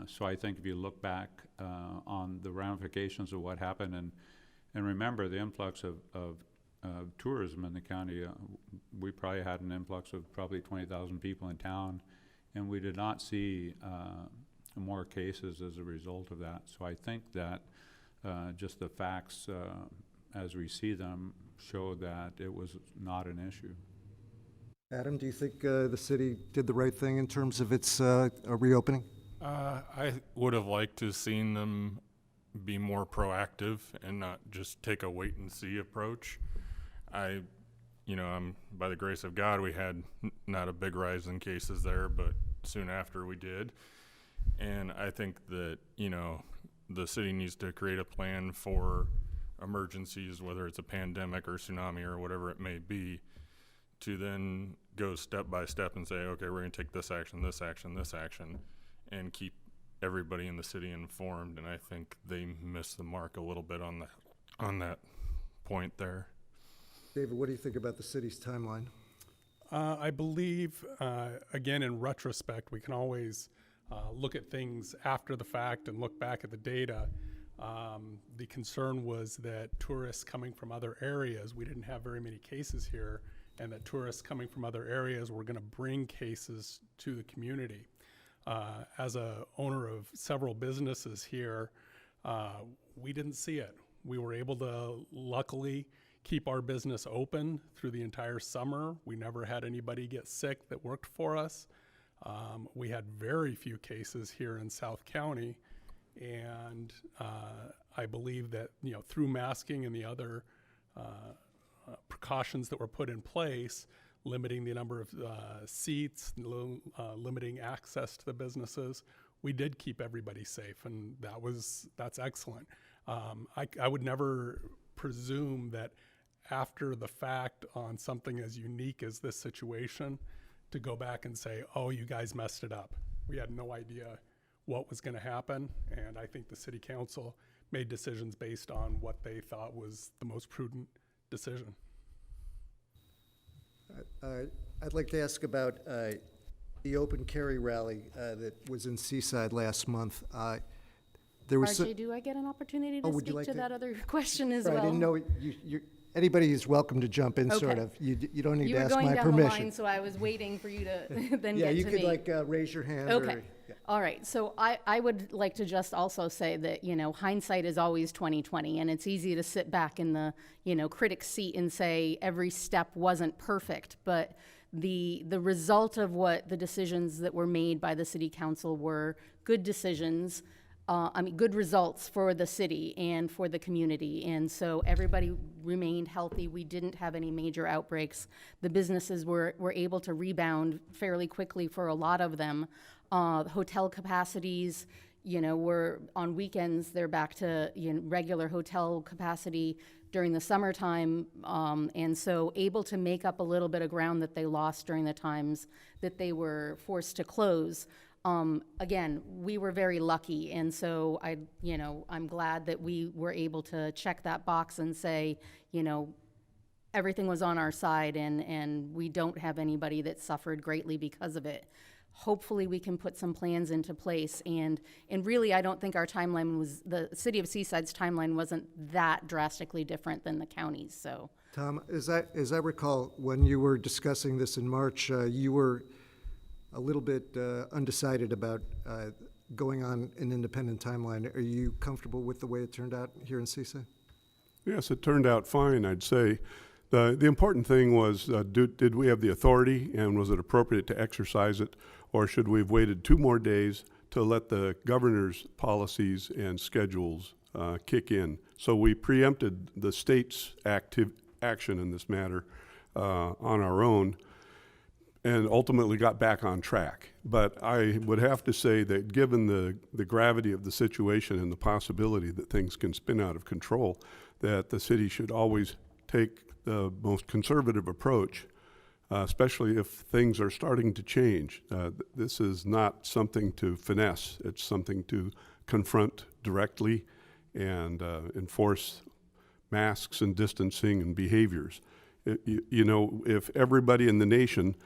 So I think if you look back on the ramifications of what happened, and remember the influx of tourism in the county, we probably had an influx of probably 20,000 people in town, and we did not see more cases as a result of that. So I think that just the facts as we see them show that it was not an issue. Adam, do you think the city did the right thing in terms of its reopening? I would have liked to have seen them be more proactive and not just take a wait and see approach. By the grace of God, we had not a big rise in cases there, but soon after we did. And I think that, the city needs to create a plan for emergencies, whether it's a pandemic or tsunami or whatever it may be, to then go step by step and say, okay, we're gonna take this action, this action, this action, and keep everybody in the city informed. And I think they missed the mark a little bit on that point there. David, what do you think about the city's timeline? I believe, again, in retrospect, we can always look at things after the fact and look back at the data. The concern was that tourists coming from other areas, we didn't have very many cases here, and that tourists coming from other areas were going to bring cases to the community. As a owner of several businesses here, we didn't see it. We were able to luckily keep our business open through the entire summer. We never had anybody get sick that worked for us. We had very few cases here in South County, and I believe that through masking and the other precautions that were put in place, limiting the number of seats, limiting access to the businesses, we did keep everybody safe, and that's excellent. I would never presume that after the fact on something as unique as this situation to go back and say, oh, you guys messed it up. We had no idea what was going to happen, and I think the city council made decisions based on what they thought was the most prudent decision. I'd like to ask about the open carry rally that was in Seaside last month. There was RJ, do I get an opportunity to would you speak like to to- that other question as Right, well? I didn't know, anybody is welcome to jump in, sort Okay. of. You don't need You to were ask going my down the permission. line, so I was waiting for you to then Yeah, get you to could me. raise your hand. Okay. Or, yeah. All right. So I would like to just also say that, hindsight is always 20/20, and it's easy to sit back in the, critic's seat and say every step wasn't perfect, but the result of what the decisions that were made by the city council were good decisions. Good results for the city and for the community. And so everybody remained healthy. We didn't have any major outbreaks. The businesses were able to rebound fairly quickly for a lot of them. Hotel capacities, were on weekends, they're back to regular hotel capacity during the summertime. And so able to make up a little bit of ground that they lost during the times that they were forced to close. Again, we were very lucky, and so I'm glad that we were able to check that box and say, everything was on our side, and we don't have anybody that suffered greatly because of it. Hopefully, we can put some plans into place, and really, I don't think our timeline the city of Seaside's timeline wasn't that drastically different than the county's. So, Tom, as I recall, when you were discussing this in March, you were a little bit undecided about going on an independent timeline. Are you comfortable with the way it turned out here in Seaside? Yes, it turned out fine, I'd say. The important thing was, did we have the authority, and was it appropriate to exercise it, or should we have waited 2 more days to let the governor's policies and schedules kick in? So we preempted the state's action in this matter on our own, and ultimately got back on track. But I would have to say that given the gravity of the situation and the possibility that things can spin out of control, that the city should always take the most conservative approach, especially if things are starting to change. This is not something to finesse. It's something to confront directly and enforce masks and distancing and behaviors. If everybody in the nation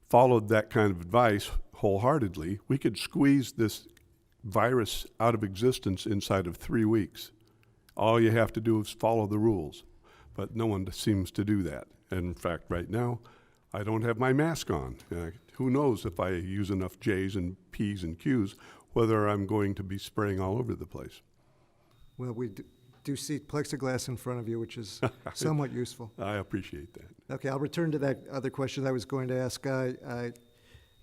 followed that kind of advice wholeheartedly, we could squeeze this virus out of existence inside of 3 weeks. All you have to do is follow the rules, but no one seems to do that. And in fact, right now, I don't have my mask on. Who knows if I use enough J's and P's and Q's, whether I'm going to be spraying all over the place. Well, we do see plexiglass in front of you, which is somewhat useful. I appreciate that. Okay, I'll return to that other question I was going to ask.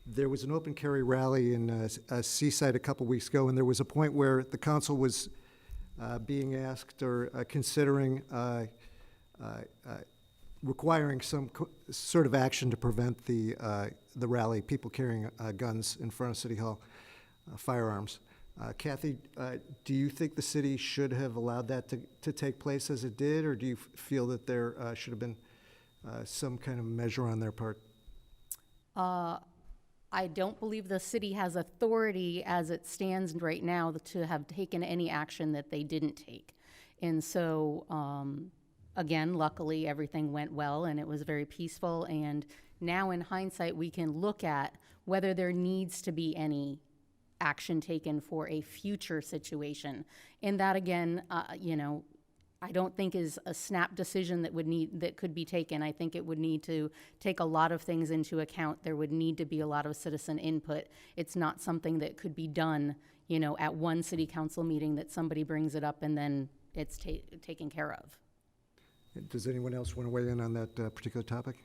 There was an open carry rally in Seaside a couple weeks ago, and there was a point where the council was being asked or considering requiring some sort of action to prevent the rally, people carrying guns in front of City Hall, firearms. Kathy, do you think the city should have allowed that to take place as it did, or do you feel that there should have been some kind of measure on their part? I don't believe the city has authority as it stands right now to have taken any action that they didn't take. And so, again, luckily everything went well and it was very peaceful. And now in hindsight, we can look at whether there needs to be any action taken for a future situation. And that again, I don't think is a snap decision that could be taken. I think it would need to take a lot of things into account. There would need to be a lot of citizen input. It's not something that could be done, at one city council meeting that somebody brings it up and then it's taken care of. Does anyone else want to weigh in on that particular topic?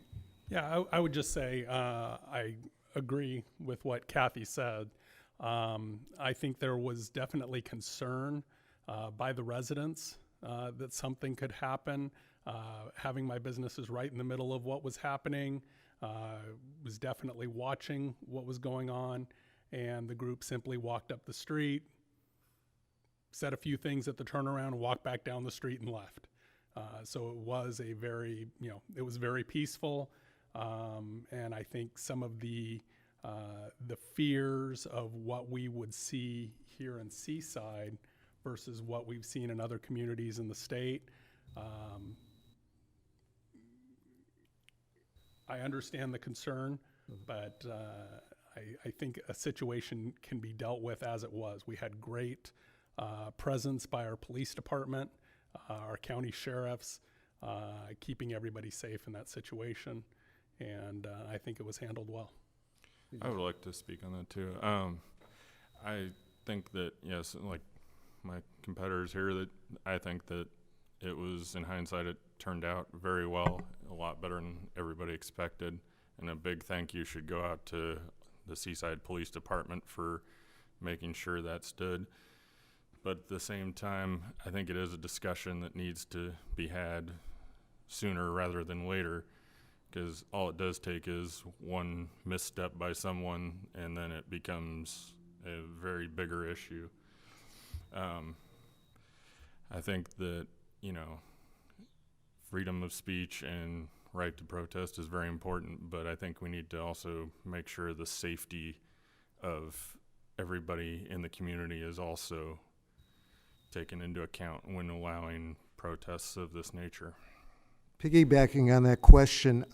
Yeah, I would just say I agree with what Kathy said. I think there was definitely concern by the residents that something could happen. Having my businesses right in the middle of what was happening, was definitely watching what was going on, and the group simply walked up the street, said a few things at the turnaround, walked back down the street and left. So it was a very, it was very peaceful, and I think some of the fears of what we would see here in Seaside versus what we've seen in other communities in the state. I understand the concern, but I think a situation can be dealt with as it was. We had great presence by our police department, our county sheriffs, keeping everybody safe in that situation, and I think it was handled well. I would like to speak on that too. I think that, yes, like my competitors here, that I think that it was, in hindsight, it turned out very well, a lot better than everybody expected. And a big thank you should go out to the Seaside Police Department for making sure that stood. But at the same time, I think it is a discussion that needs to be had sooner rather than later, because all it does take is one misstep by someone and then it becomes a very bigger issue. I think that, freedom of speech and right to protest is very important, but I think we need to also make sure the safety of everybody in the community is also taken into account when allowing protests of this nature. Piggybacking on that question,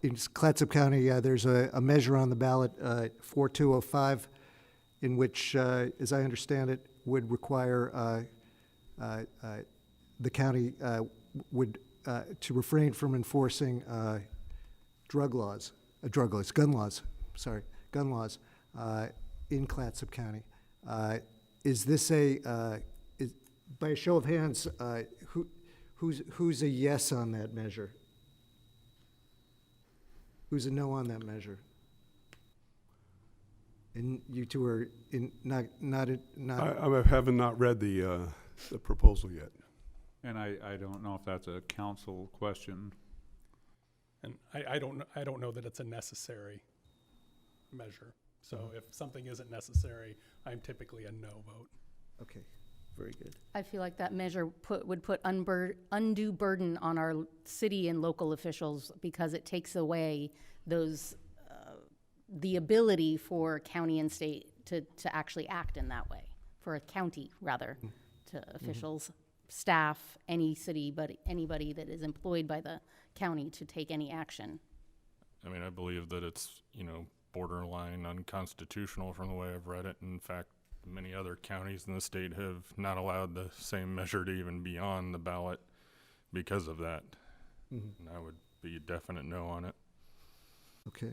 in Clatsop County, there's a measure on the ballot, 4205, in which, as I understand it, would require the county would to refrain from enforcing gun laws in Clatsop County. Is this by a show of hands, who's a yes on that measure? Who's a no on that measure? And you two are not. I haven't not read the proposal yet. And I don't know if that's a council question. And I don't know that it's a necessary measure. So if something isn't necessary, I'm typically a no vote. Okay, very good. I feel like that measure would put undue burden on our city and local officials because it takes away the ability for county and state to actually act in that way, for a county rather, to officials, staff, any city, but anybody that is employed by the county to take any action. I mean, I believe that it's, borderline unconstitutional from the way I've read it. In fact, many other counties in the state have not allowed the same measure to even be on the ballot because of that. And I would be a definite no on it. Okay.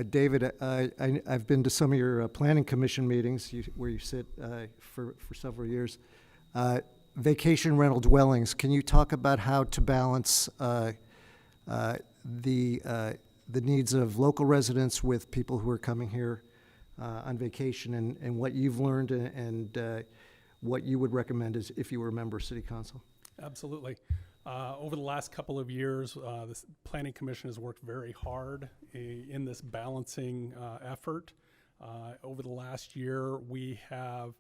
David, I've been to some of your planning commission meetings where you sit for several years. Vacation rental dwellings, can you talk about how to balance the needs of local residents with people who are coming here on vacation, and what you've learned and what you would recommend is if you were a member of city council? Absolutely. Over the last couple of years, the Planning Commission has worked very hard in this balancing effort. Over the last year, we have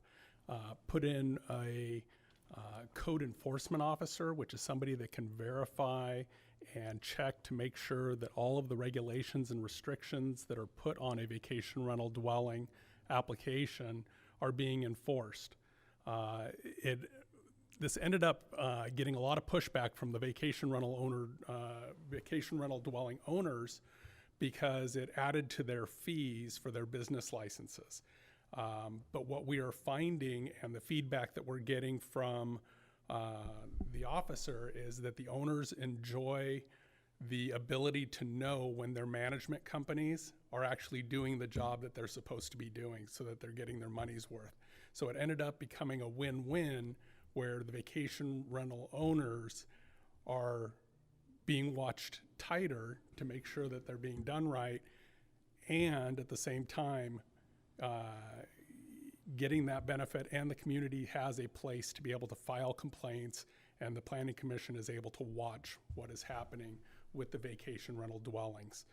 put in a code enforcement officer, which is somebody that can verify and check to make sure that all of the regulations and restrictions that are put on a vacation rental dwelling application are being enforced. This ended up getting a lot of pushback from the vacation rental dwelling owners because it added to their fees for their business licenses. But what we are finding and the feedback that we're getting from the officer is that the owners enjoy the ability to know when their management companies are actually doing the job that they're supposed to be doing so that they're getting their money's worth. So it ended up becoming a win-win where the vacation rental owners are being watched tighter to make sure that they're being done right, and at the same time getting that benefit, and the community has a place to be able to file complaints, and the Planning Commission is able to watch what is happening with the vacation rental dwellings.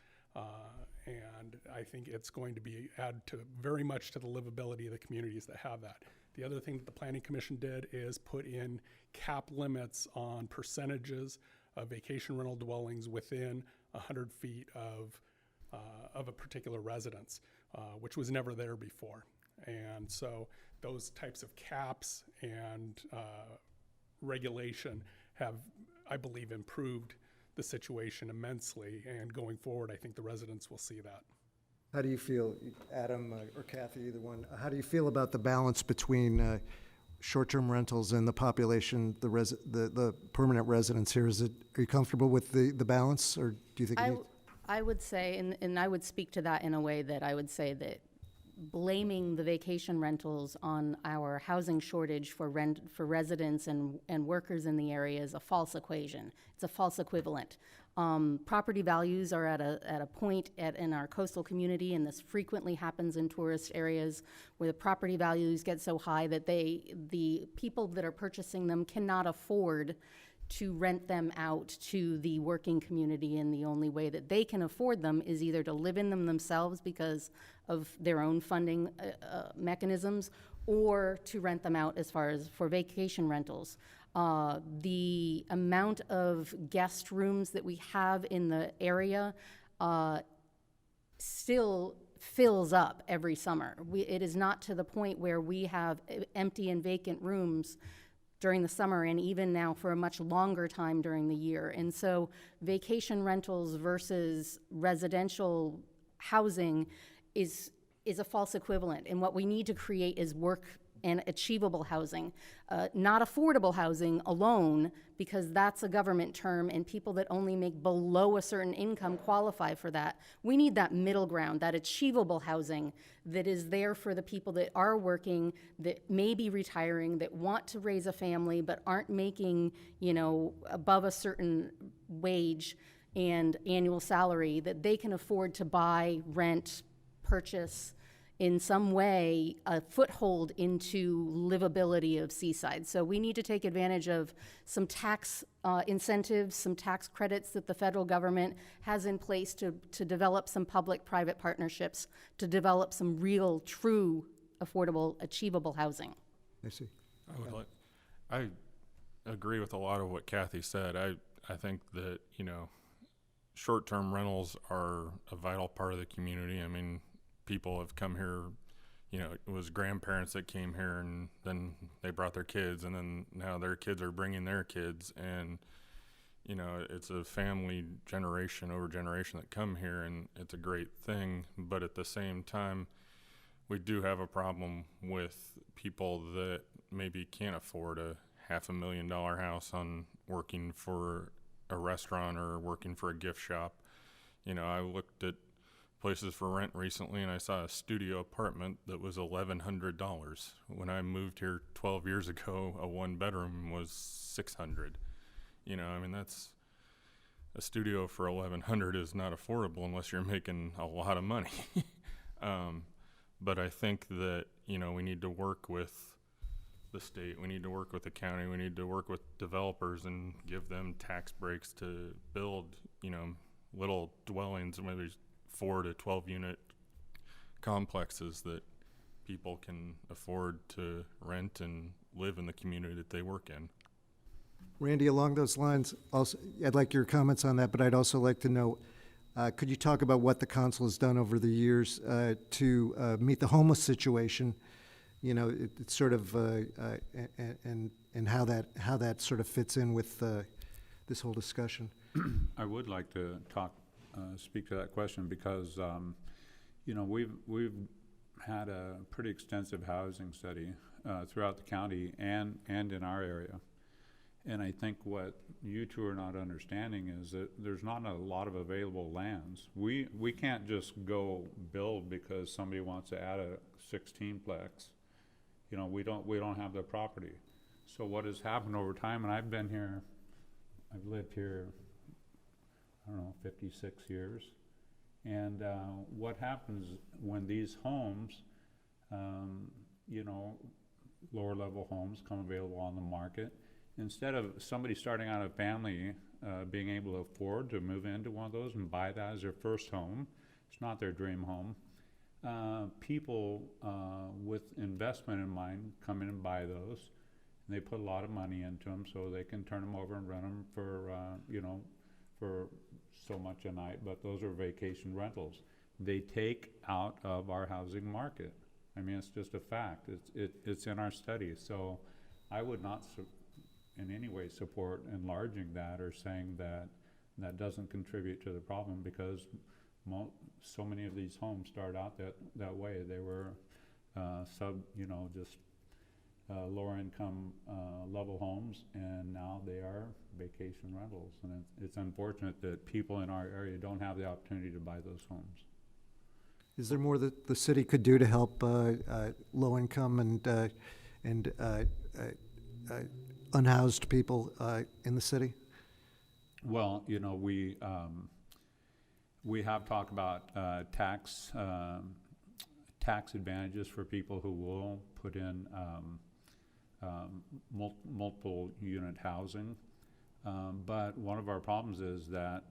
And I think it's going to be add to very much to the livability of the communities that have that. The other thing that the Planning Commission did is put in cap limits on percentages of vacation rental dwellings within 100 feet of a particular residence, which was never there before. And so those types of caps and regulation have, I believe, improved the situation immensely. And going forward, I think the residents will see that. How do you feel, Adam or Kathy, either one, how do you feel about the balance between short-term rentals and the population, the permanent residents here? Are you comfortable with the balance, or do you think I would say, and I would speak to that in a way that I would say that blaming the vacation rentals on our housing shortage for residents and workers in the area is a false equation. It's a false equivalent. Property values are at a point in our coastal community, and this frequently happens in tourist areas where the property values get so high that the people that are purchasing them cannot afford to rent them out to the working community, and the only way that they can afford them is either to live in them themselves because of their own funding mechanisms, or to rent them out as far as for vacation rentals. The amount of guest rooms that we have in the area still fills up every summer. It is not to the point where we have empty and vacant rooms during the summer, and even now for a much longer time during the year. And so vacation rentals versus residential housing is a false equivalent. And what we need to create is work and achievable housing, not affordable housing alone, because that's a government term, and people that only make below a certain income qualify for that. We need that middle ground, that achievable housing that is there for the people that are working, that may be retiring, that want to raise a family but aren't making, above a certain wage and annual salary, that they can afford to buy, rent, purchase, in some way, a foothold into livability of Seaside. So we need to take advantage of some tax incentives, some tax credits that the federal government has in place to develop some public-private partnerships, to develop some real, true, affordable, achievable housing. I see. I agree with a lot of what Kathy said. I think that, short-term rentals are a vital part of the community. I mean, people have come here, it was grandparents that came here, and then they brought their kids, and then now their kids are bringing their kids, and it's a family generation over generation that come here, and it's a great thing. But at the same time, we do have a problem with people that maybe can't afford a $500,000 house on working for a restaurant or working for a gift shop. I looked at places for rent recently, and I saw a studio apartment that was $1,100. When I moved here 12 years ago, a one-bedroom was $600. That's a studio for $1,100 is not affordable unless you're making a lot of money. But I think that we need to work with the state, we need to work with the county, we need to work with developers and give them tax breaks to build, little dwellings, maybe 4 to 12 unit complexes that people can afford to rent and live in the community that they work in. Randy, along those lines, also, I'd like your comments on that, but I'd also like to know, could you talk about what the council has done over the years to meet the homeless situation? It's sort of, and how that sort of fits in with this whole discussion. I would like to speak to that question because, we've had a pretty extensive housing study throughout the county and in our area. And I think what you two are not understanding is that there's not a lot of available lands. We can't just go build because somebody wants to add a 16-plex. We don't have the property. So what has happened over time, and I've lived here, 56 years. And what happens when these homes, lower level homes come available on the market, instead of somebody starting out a family being able to afford to move into one of those and buy that as their first home, it's not their dream home. People with investment in mind come in and buy those, and they put a lot of money into them so they can turn them over and rent them for for so much a night. But those are vacation rentals. They take out of our housing market. I mean, it's just a fact. It's in our study. So I would not in any way support enlarging that or saying that that doesn't contribute to the problem, because so many of these homes start out that way. They were lower income level homes, and now they are vacation rentals. And it's unfortunate that people in our area don't have the opportunity to buy those homes. Is there more that the city could do to help low income and unhoused people in the city? Well, we have talked about tax advantages for people who will put in multiple unit housing. But one of our problems is that,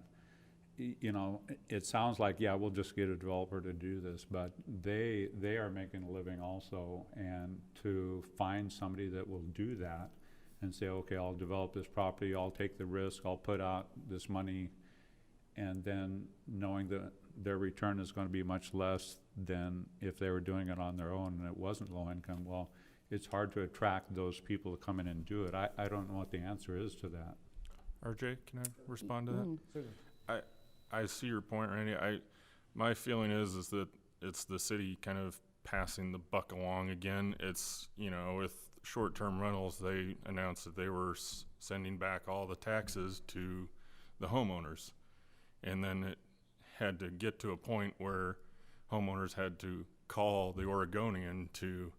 it sounds like, yeah, we'll just get a developer to do this, but they are making a living also. And to find somebody that will do that and say, okay, I'll develop this property, I'll take the risk, I'll put out this money, and then knowing that their return is going to be much less than if they were doing it on their own and it wasn't low income, well, it's hard to attract those people to come in and do it. I don't know what the answer is to that. RJ, can I respond to that? I see your point, Randy. My feeling is that it's the city kind of passing the buck along again. It's, with short-term rentals, they announced that they were sending back all the taxes to the homeowners. And then it had to get to a point where homeowners had to call the Oregonian to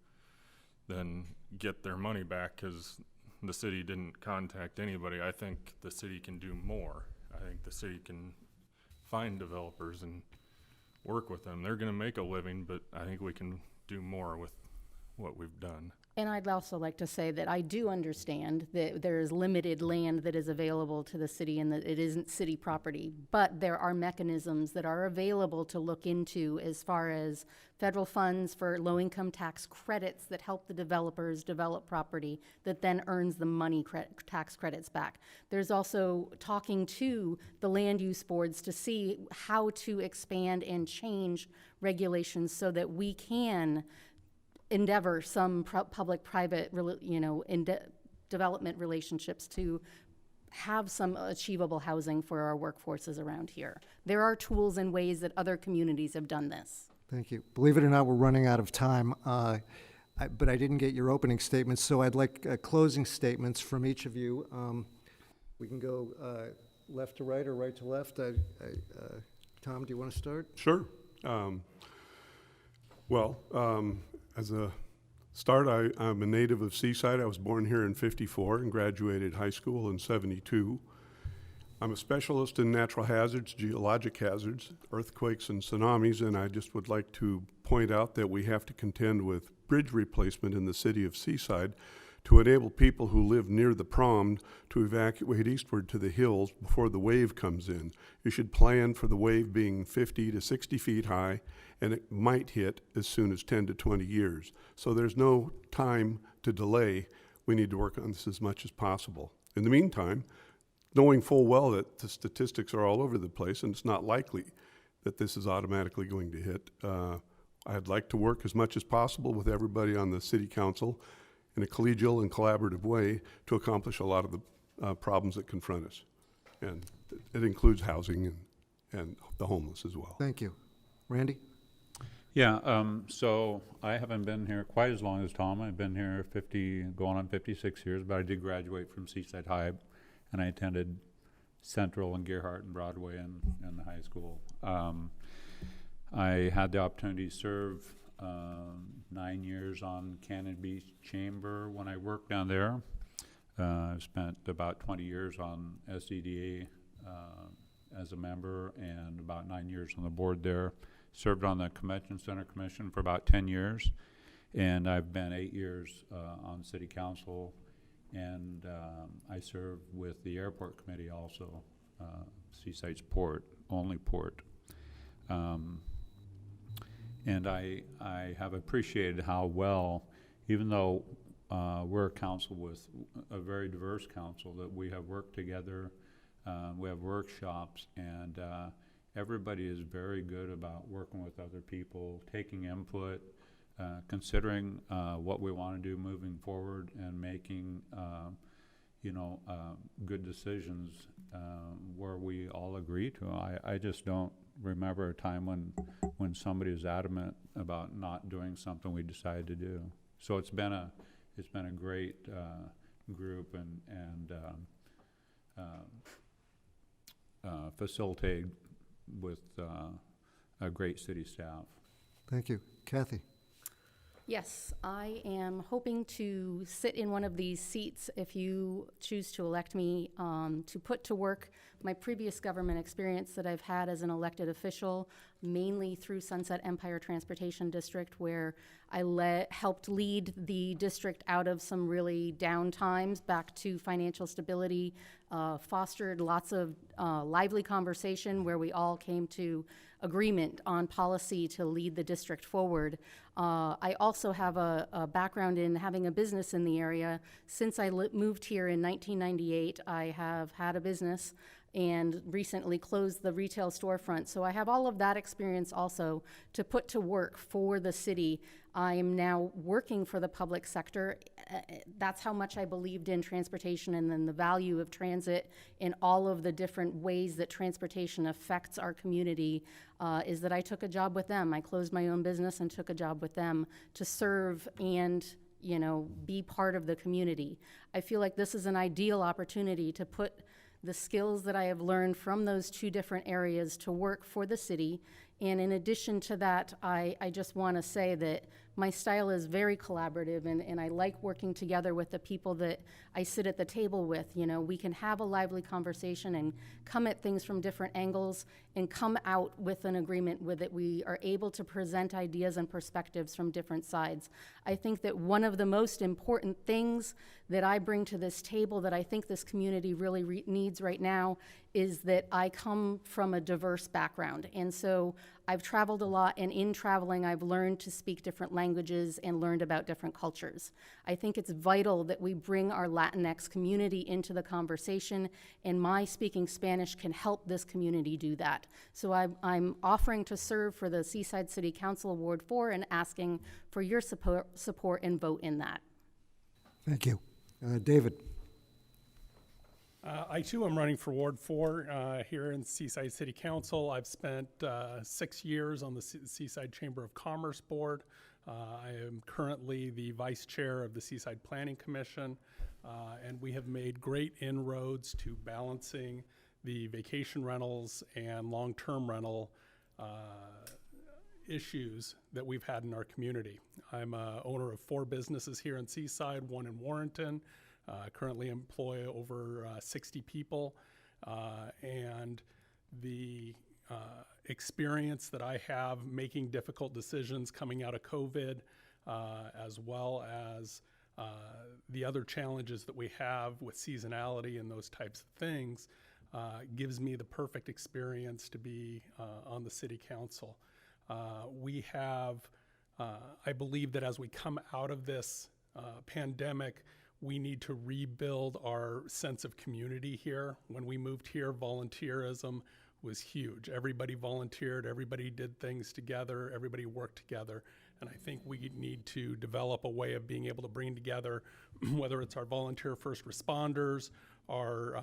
then get their money back because the city didn't contact anybody. I think the city can do more. I think the city can find developers and work with them. They're going to make a living, but I think we can do more with what we've done. And I'd also like to say that I do understand that there is limited land that is available to the city and that it isn't city property, but there are mechanisms that are available to look into as far as federal funds for low-income tax credits that help the developers develop property that then earns the money tax credits back. There's also talking to the land use boards to see how to expand and change regulations so that we can endeavor some public-private, development relationships to have some achievable housing for our workforces around here. There are tools and ways that other communities have done this. Thank you. Believe it or not, we're running out of time, but I didn't get your opening statements, so I'd like closing statements from each of you. We can go left to right or right to left. Tom, do you want to start? Sure. As a start, I'm a native of Seaside. I was born here in '54 and graduated high school in '72. I'm a specialist in natural hazards, geologic hazards, earthquakes and tsunamis, and I just would like to point out that we have to contend with bridge replacement in the city of Seaside to enable people who live near the prom to evacuate eastward to the hills before the wave comes in. You should plan for the wave being 50 to 60 feet high, and it might hit as soon as 10 to 20 years. So there's no time to delay. We need to work on this as much as possible. In the meantime, knowing full well that the statistics are all over the place and it's not likely that this is automatically going to hit, I'd like to work as much as possible with everybody on the city council in a collegial and collaborative way to accomplish a lot of the problems that confront us. And it includes housing and the homeless as well. Thank you. Randy? Yeah, so I haven't been here quite as long as Tom. I've been here going on 56 years, but I did graduate from Seaside High, and I attended Central and Gearhart and Broadway and the high school. I had the opportunity to serve 9 years on Cannon Beach Chamber when I worked down there. I've spent about 20 years on SCDA as a member and about 9 years on the board there. Served on the Convention Center Commission for about 10 years, and I've been 8 years on City Council, and I serve with the Airport Committee also, Seaside's only port. And I have appreciated how well, even though we're a council with a very diverse council, that we have worked together, we have workshops, and everybody is very good about working with other people, taking input, considering what we want to do moving forward, and making good decisions where we all agree to. I just don't remember a time when somebody is adamant about not doing something we decided to do. So it's been a great group and facilitated with a great city staff. Thank you. Kathy? Yes, I am hoping to sit in one of these seats if you choose to elect me to put to work my previous government experience that I've had as an elected official, mainly through Sunset Empire Transportation District, where I helped lead the district out of some really down times back to financial stability, fostered lots of lively conversation where we all came to agreement on policy to lead the district forward. I also have a background in having a business in the area. Since I moved here in 1998, I have had a business and recently closed the retail storefront. So I have all of that experience also to put to work for the city. I am now working for the public sector. That's how much I believed in transportation and then the value of transit in all of the different ways that transportation affects our community, is that I took a job with them. I closed my own business and took a job with them to serve and be part of the community. I feel like this is an ideal opportunity to put the skills that I have learned from those two different areas to work for the city. And in addition to that, I just want to say that my style is very collaborative, and I like working together with the people that I sit at the table with. We can have a lively conversation and come at things from different angles and come out with an agreement with it. We are able to present ideas and perspectives from different sides. I think that one of the most important things that I bring to this table that I think this community really needs right now is that I come from a diverse background. And so I've traveled a lot, and in traveling, I've learned to speak different languages and learned about different cultures. I think it's vital that we bring our Latinx community into the conversation, and my speaking Spanish can help this community do that. So I'm offering to serve for the Seaside City Council Ward 4 and asking for your support and vote in that. Thank you. David? I too am running for Ward 4 here in Seaside City Council. I've spent 6 years on the Seaside Chamber of Commerce Board. I am currently the vice chair of the Seaside Planning Commission, and we have made great inroads to balancing the vacation rentals and long-term rental issues that we've had in our community. I'm owner of 4 businesses here in Seaside, 1 in Warrenton. Currently employ over 60 people, and the experience that I have making difficult decisions coming out of COVID, as well as The other challenges that we have with seasonality and those types of things gives me the perfect experience to be on the city council. We have, I believe that as we come out of this pandemic, we need to rebuild our sense of community here. When we moved here, volunteerism was huge. Everybody volunteered, everybody did things together, everybody worked together. And I think we need to develop a way of being able to bring together, whether it's our volunteer first responders, our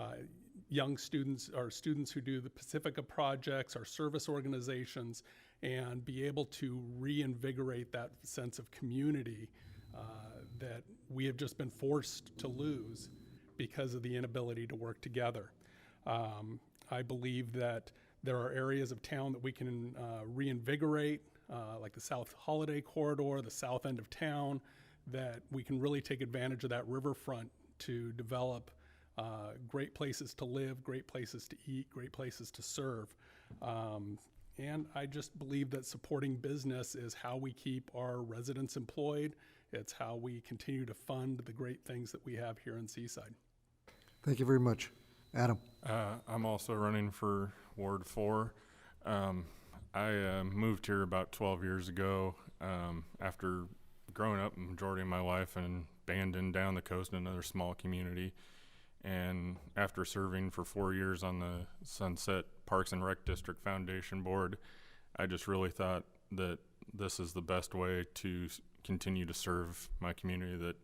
young students, our students who do the Pacifica projects, our service organizations, and be able to reinvigorate that sense of community that we have just been forced to lose because of the inability to work together. I believe that there are areas of town that we can reinvigorate, like the South Holiday Corridor, the south end of town, that we can really take advantage of that riverfront to develop great places to live, great places to eat, great places to serve. And I just believe that supporting business is how we keep our residents employed. It's how we continue to fund the great things that we have here in Seaside. Thank you very much. Adam? I'm also running for Ward 4. I moved here about 12 years ago after growing up the majority of my life in Bandon down the coast in another small community. And after serving for 4 years on the Sunset Parks and Rec District Foundation Board, I just really thought that this is the best way to continue to serve my community that,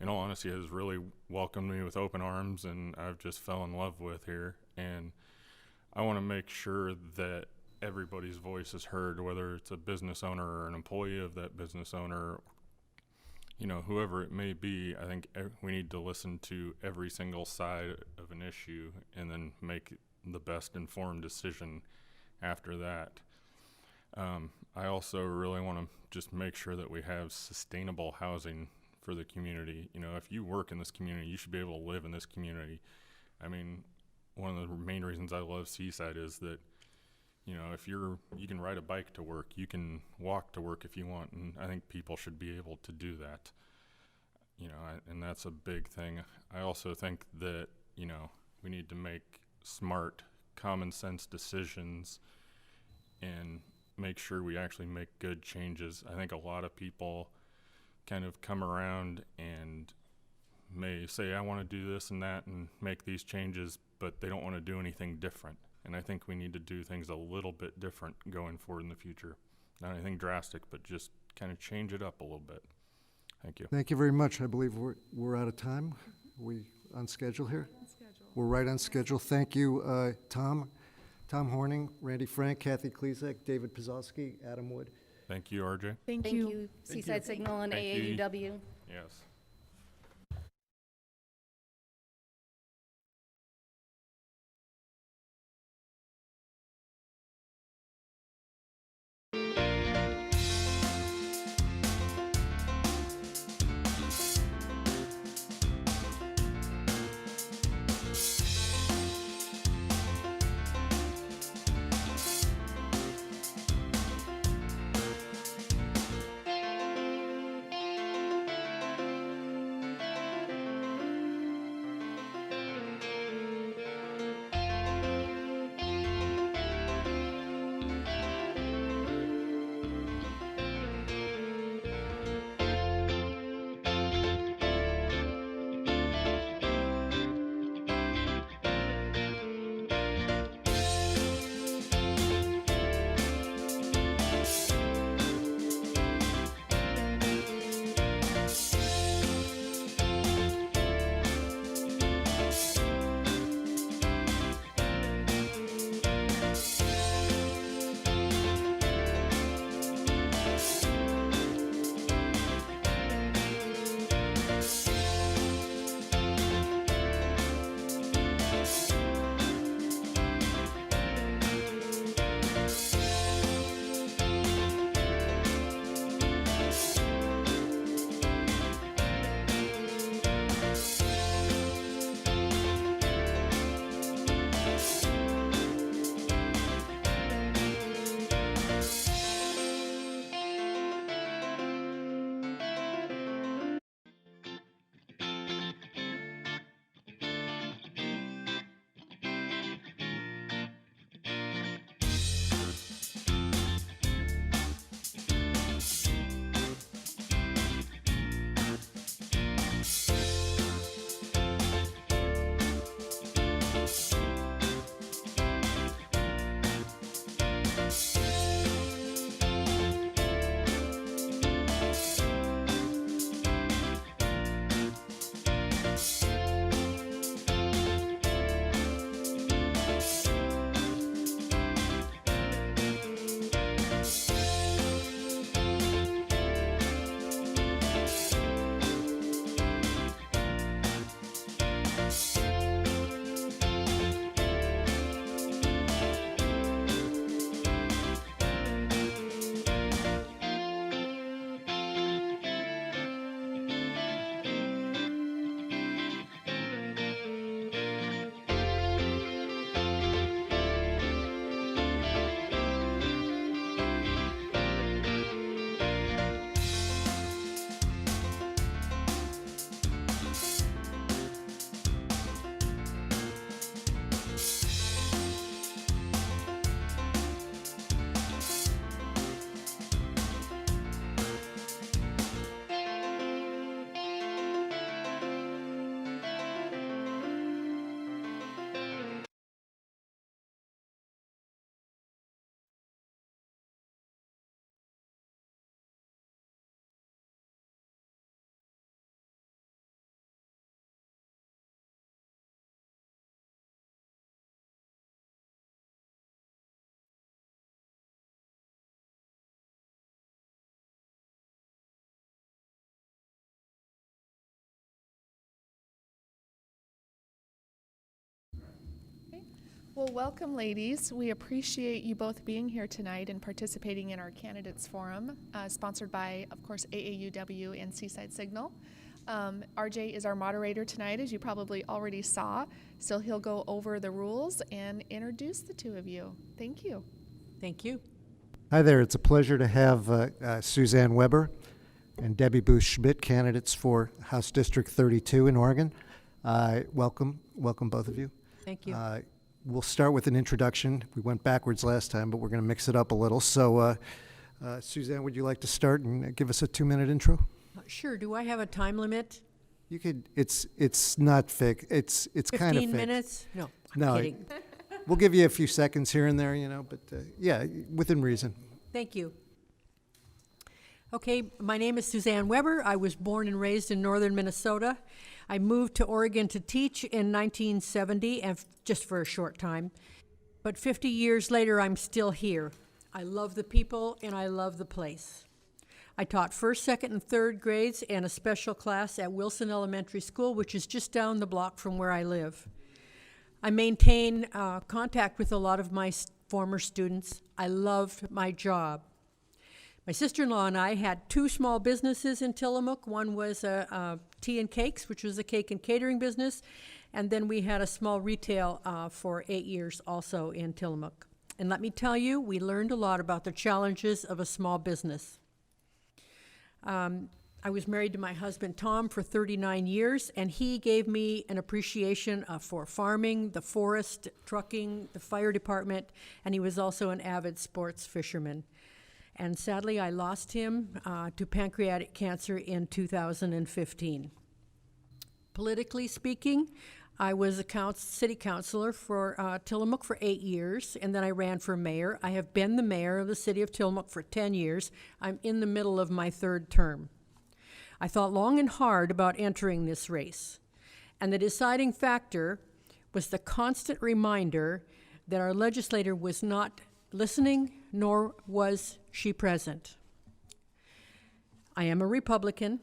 in all honesty, has really welcomed me with open arms and I've just fell in love with here. And I want to make sure that everybody's voice is heard, whether it's a business owner or an employee of that business owner, you know, whoever it may be. I think we need to listen to every single side of an issue and then make the best informed decision after that. I also really want to just make sure that we have sustainable housing for the community. You know, if you work in this community, you should be able to live in this community. I mean, one of the main reasons I love Seaside is that, you know, if you can ride a bike to work, you can walk to work if you want, and I think people should be able to do that. You know, and that's a big thing. I also think that, you know, we need to make smart, common sense decisions and make sure we actually make good changes. I think a lot of people kind of come around and may say, I want to do this and that and make these changes, but they don't want to do anything different. And I think we need to do things a little bit different going forward in the future. Not anything drastic, but just kind of change it up a little bit. Thank you. Thank you very much. I believe we're out of time. We on schedule here? We're right on schedule. Thank you, Tom Horning, Randy Frank, Kathy Klezak, David Pazowski, Adam Wood. Thank you, RJ. Thank you, Seaside Signal and Thank you. AAUW. Yes. Well, welcome, ladies. We appreciate you both being here tonight and participating in our candidates forum, sponsored by, of course, AAUW and Seaside Signal. RJ is our moderator tonight, as you probably already saw, so he'll go over the rules and introduce the two of you. Thank you. Thank you. Hi there, it's a pleasure to have Suzanne Weber and Debbie Booth-Schmidt, candidates for House District 32 in Oregon. Welcome both of you. Thank you. We'll start with an introduction. We went backwards last time, but we're going to mix it up a little. So, Suzanne, would you like to start and give us a 2-minute intro? Sure. Do I have a time limit? You could. It's not fixed. It's kind of 15 fixed. minutes? No, I'm No, kidding. We'll give you a few seconds here and there, but yeah, within reason. Thank you. Okay, my name is Suzanne Weber. I was born and raised in northern Minnesota. I moved to Oregon to teach in 1970, and just for a short time. But 50 years later, I'm still here. I love the people, and I love the place. I taught first, second, and third grades and a special class at Wilson Elementary School, which is just down the block from where I live. I maintain contact with a lot of my former students. I loved my job. My sister-in-law and I had 2 small businesses in Tillamook. One was tea and cakes, which was a cake and catering business. And then we had a small retail for 8 years also in Tillamook. And let me tell you, we learned a lot about the challenges of a small business. I was married to my husband, Tom, for 39 years, and he gave me an appreciation for farming, the forest, trucking, the fire department, and he was also an avid sports fisherman. And sadly, I lost him to pancreatic cancer in 2015. Politically speaking, I was a city councilor for Tillamook for 8 years, and then I ran for mayor. I have been the mayor of the city of Tillamook for 10 years. I'm in the middle of my 3rd term. I thought long and hard about entering this race, and the deciding factor was the constant reminder that our legislator was not listening, nor was she present. I am a Republican.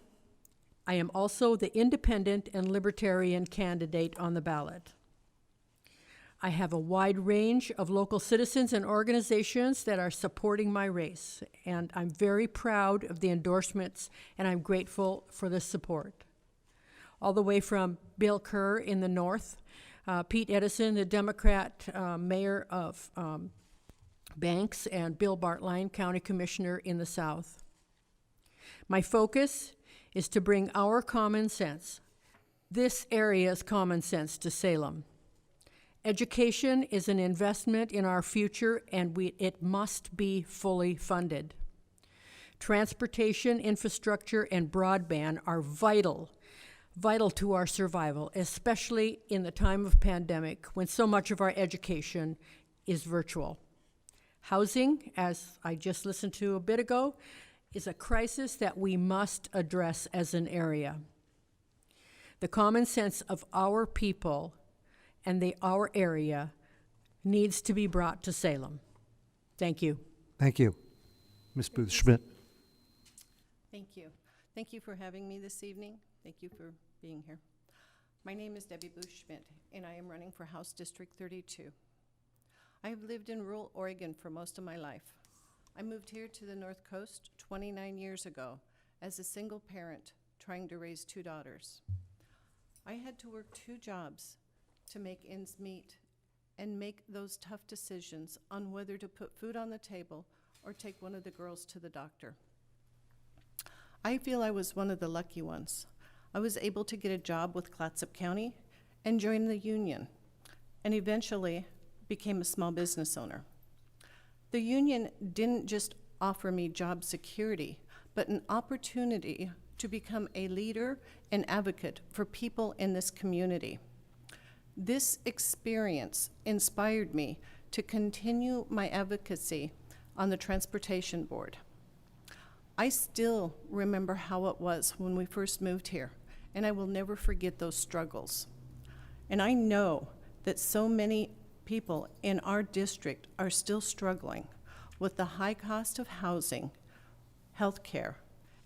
I am also the independent and libertarian candidate on the ballot. I have a wide range of local citizens and organizations that are supporting my race, and I'm very proud of the endorsements, and I'm grateful for the support. All the way from Bill Kerr in the north, Pete Edison, the Democrat mayor of Banks, and Bill Bartline, County Commissioner in the South. My focus is to bring our common sense, this area's common sense, to Salem. Education is an investment in our future, and it must be fully funded. Transportation, infrastructure, and broadband are vital to our survival, especially in the time of pandemic when so much of our education is virtual. Housing, as I just listened to a bit ago, is a crisis that we must address as an area. The common sense of our people and our area needs to be brought to Salem. Thank you. Thank you. Ms. Booth-Schmidt. Thank you. Thank you for having me this evening. Thank you for being here. My name is Debbie Booth-Schmidt, and I am running for House District 32. I have lived in rural Oregon for most of my life. I moved here to the North Coast 29 years ago as a single parent trying to raise 2 daughters. I had to work 2 jobs to make ends meet and make those tough decisions on whether to put food on the table or take one of the girls to the doctor. I feel I was one of the lucky ones. I was able to get a job with Clatsop County and join the union, and eventually became a small business owner. The union didn't just offer me job security, but an opportunity to become a leader and advocate for people in this community. This experience inspired me to continue my advocacy on the Transportation Board. I still remember how it was when we first moved here, and I will never forget those struggles. And I know that so many people in our district are still struggling with the high cost of housing, healthcare,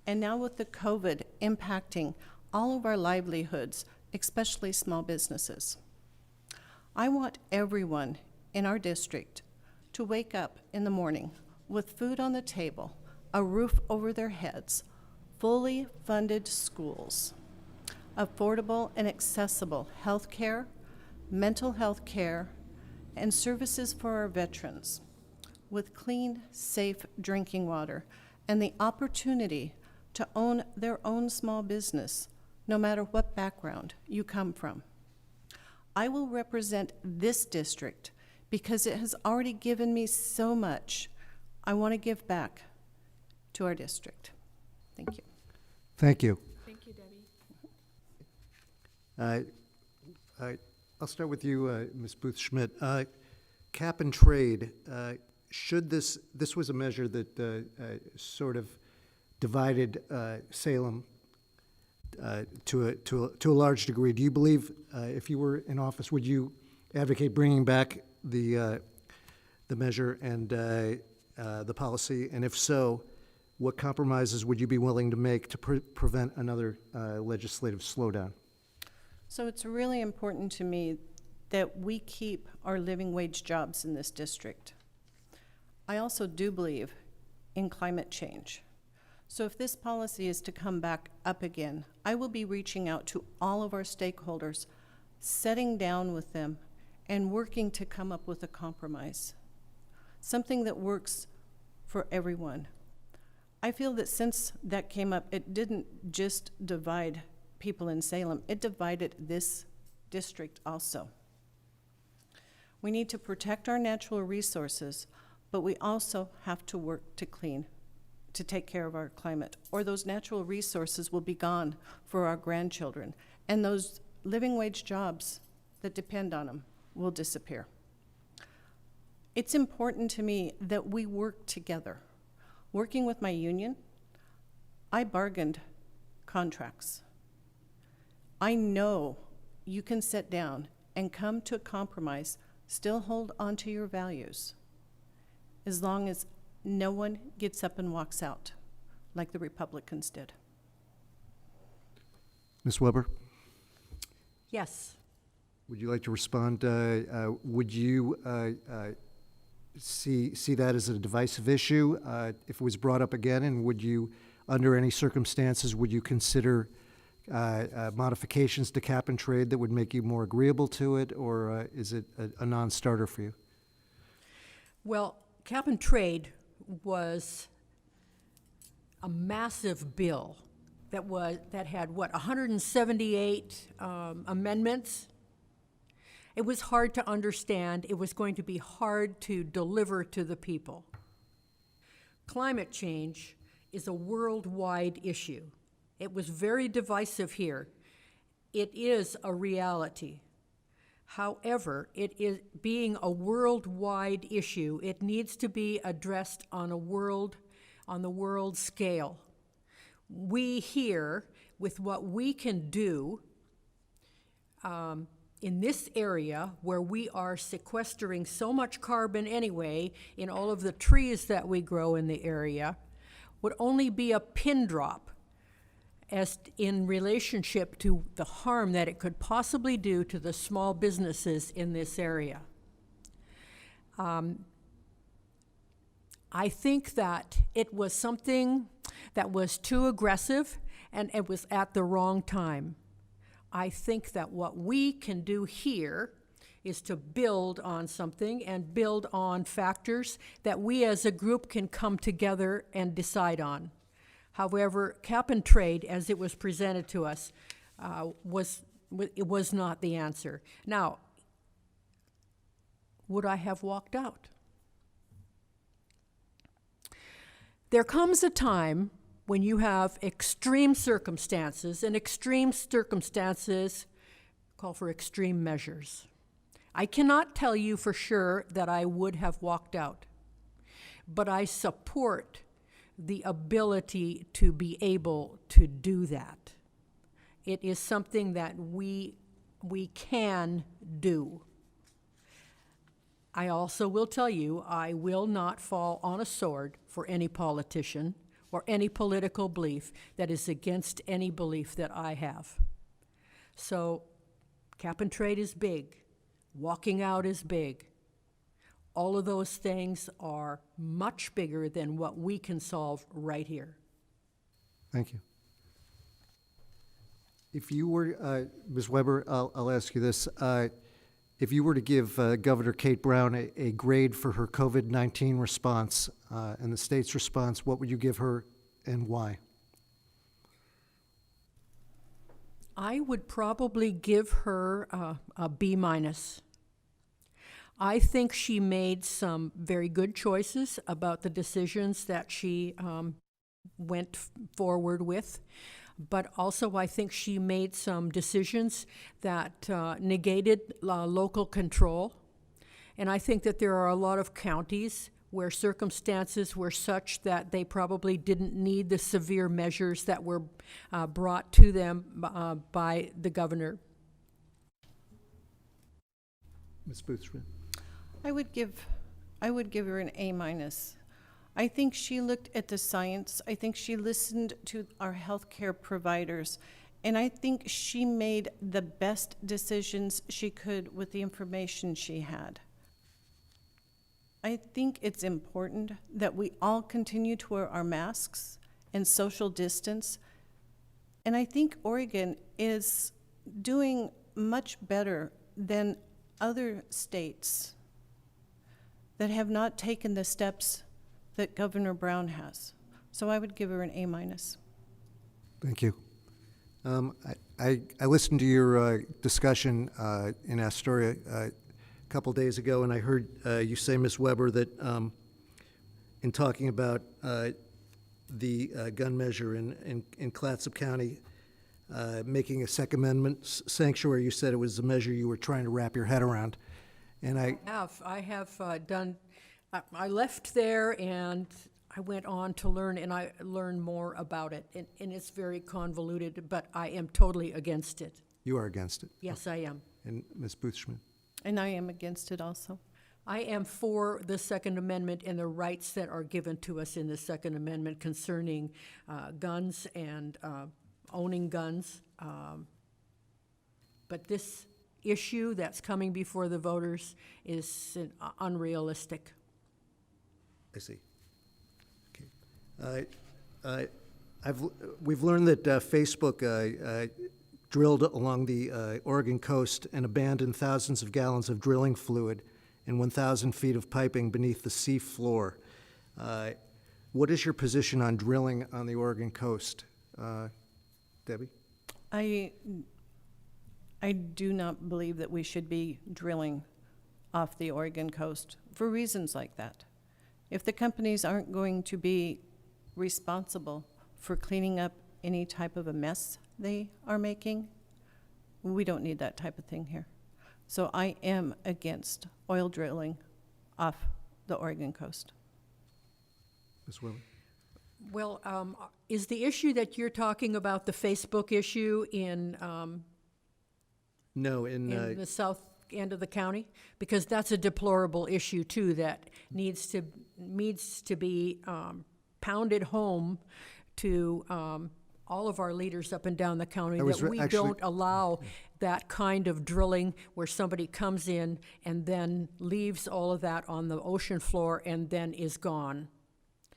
and now with the COVID impacting all of our livelihoods, especially small businesses. I want everyone in our district to wake up in the morning with food on the table, a roof over their heads, fully funded schools, affordable and accessible health care, mental health care, and services for our veterans, with clean, safe drinking water, and the opportunity to own their own small business, no matter what background you come from. I will represent this district because it has already given me so much. I want to give back to our district. Thank you. Thank you. Thank you, Debbie. I'll start with you, Ms. Booth-Schmidt. Cap and trade, should this was a measure that sort of divided Salem to a large degree. Do you believe, if you were in office, would you advocate bringing back the measure and the policy? And if so, what compromises would you be willing to make to prevent another legislative slowdown? So it's really important to me that we keep our living wage jobs in this district. I also do believe in climate change. So if this policy is to come back up again, I will be reaching out to all of our stakeholders, sitting down with them, and working to come up with a compromise, something that works for everyone. I feel that since that came up, it didn't just divide people in Salem, it divided this district also. We need to protect our natural resources, but we also have to work to take care of our climate, or those natural resources will be gone for our grandchildren, and those living wage jobs that depend on them will disappear. It's important to me that we work together. Working with my union, I bargained contracts. I know you can sit down and come to a compromise, still hold on to your values, as long as no one gets up and walks out like the Republicans did. Ms. Weber, Yes. would you like to respond? Would you see that as a divisive issue if it was brought up again? And would you, under any circumstances, would you consider modifications to cap and trade that would make you more agreeable to it, or is it a non-starter for you? Well, cap and trade was a massive bill that had, 178 amendments. It was hard to understand. It was going to be hard to deliver to the people. Climate change is a worldwide issue. It was very divisive here. It is a reality. However, it is being a worldwide issue, it needs to be addressed on the world scale. We here, with what we can do in this area where we are sequestering so much carbon anyway in all of the trees that we grow in the area, would only be a pin drop as in relationship to the harm that it could possibly do to the small businesses in this area. I think that it was something that was too aggressive and it was at the wrong time. I think that what we can do here is to build on something and build on factors that we as a group can come together and decide on. However, cap and trade, as it was presented to us, it was not the answer. Now, would I have walked out? There comes a time when you have extreme circumstances, and extreme circumstances call for extreme measures. I cannot tell you for sure that I would have walked out, but I support the ability to be able to do that. It is something that we can do. I also will tell you, I will not fall on a sword for any politician or any political belief that is against any belief that I have. So, cap and trade is big. Walking out is big. All of those things are much bigger than what we can solve right here. Thank you. If you were, Ms. Weber, I'll ask you this. If you were to give Governor Kate Brown a grade for her COVID-19 response and the state's response, what would you give her and why? I would probably give her a B minus. I think she made some very good choices about the decisions that she went forward with, but also I think she made some decisions that negated local control. And I think that there are a lot of counties where circumstances were such that they probably didn't need the severe measures that were brought to them by the governor. Ms. Boothschmidt? I would give her an A minus. I think she looked at the science. I think she listened to our healthcare providers. And I think she made the best decisions she could with the information she had. I think it's important that we all continue to wear our masks and social distance. And I think Oregon is doing much better than other states that have not taken the steps that Governor Brown has. So I would give her an A minus. Thank you. I listened to your discussion in Astoria a couple days ago, and I heard you say, Ms. Weber, that in talking about the gun measure in Clatsop County, making a Second Amendment sanctuary, you said it was a measure you were trying to wrap your head around. And I have done, I left there and I went on to learn, and I learned more about it. And it's very convoluted, but I am totally against it. You are against it? Yes, I am. And Ms. Boothschmidt? And I am against it also. I am for the Second Amendment and the rights that are given to us in the Second Amendment concerning guns and owning guns. But this issue that's coming before the voters is unrealistic. I see. Okay. We've learned that Facebook drilled along the Oregon coast and abandoned thousands of gallons of drilling fluid and 1,000 feet of piping beneath the sea floor. What is your position on drilling on the Oregon coast, Debbie? I do not believe that we should be drilling off the Oregon coast for reasons like that. If the companies aren't going to be responsible for cleaning up any type of a mess they are making, we don't need that type of thing here. So I am against oil drilling off the Oregon coast. Ms. Willey? Well, is the issue that you're talking about the Facebook issue in No, in the south end of the county? Because that's a deplorable issue too that needs to be pounded home to all of our leaders up and down the county, that we don't allow that kind of drilling where somebody comes in and then leaves all of that on the ocean floor and then is gone.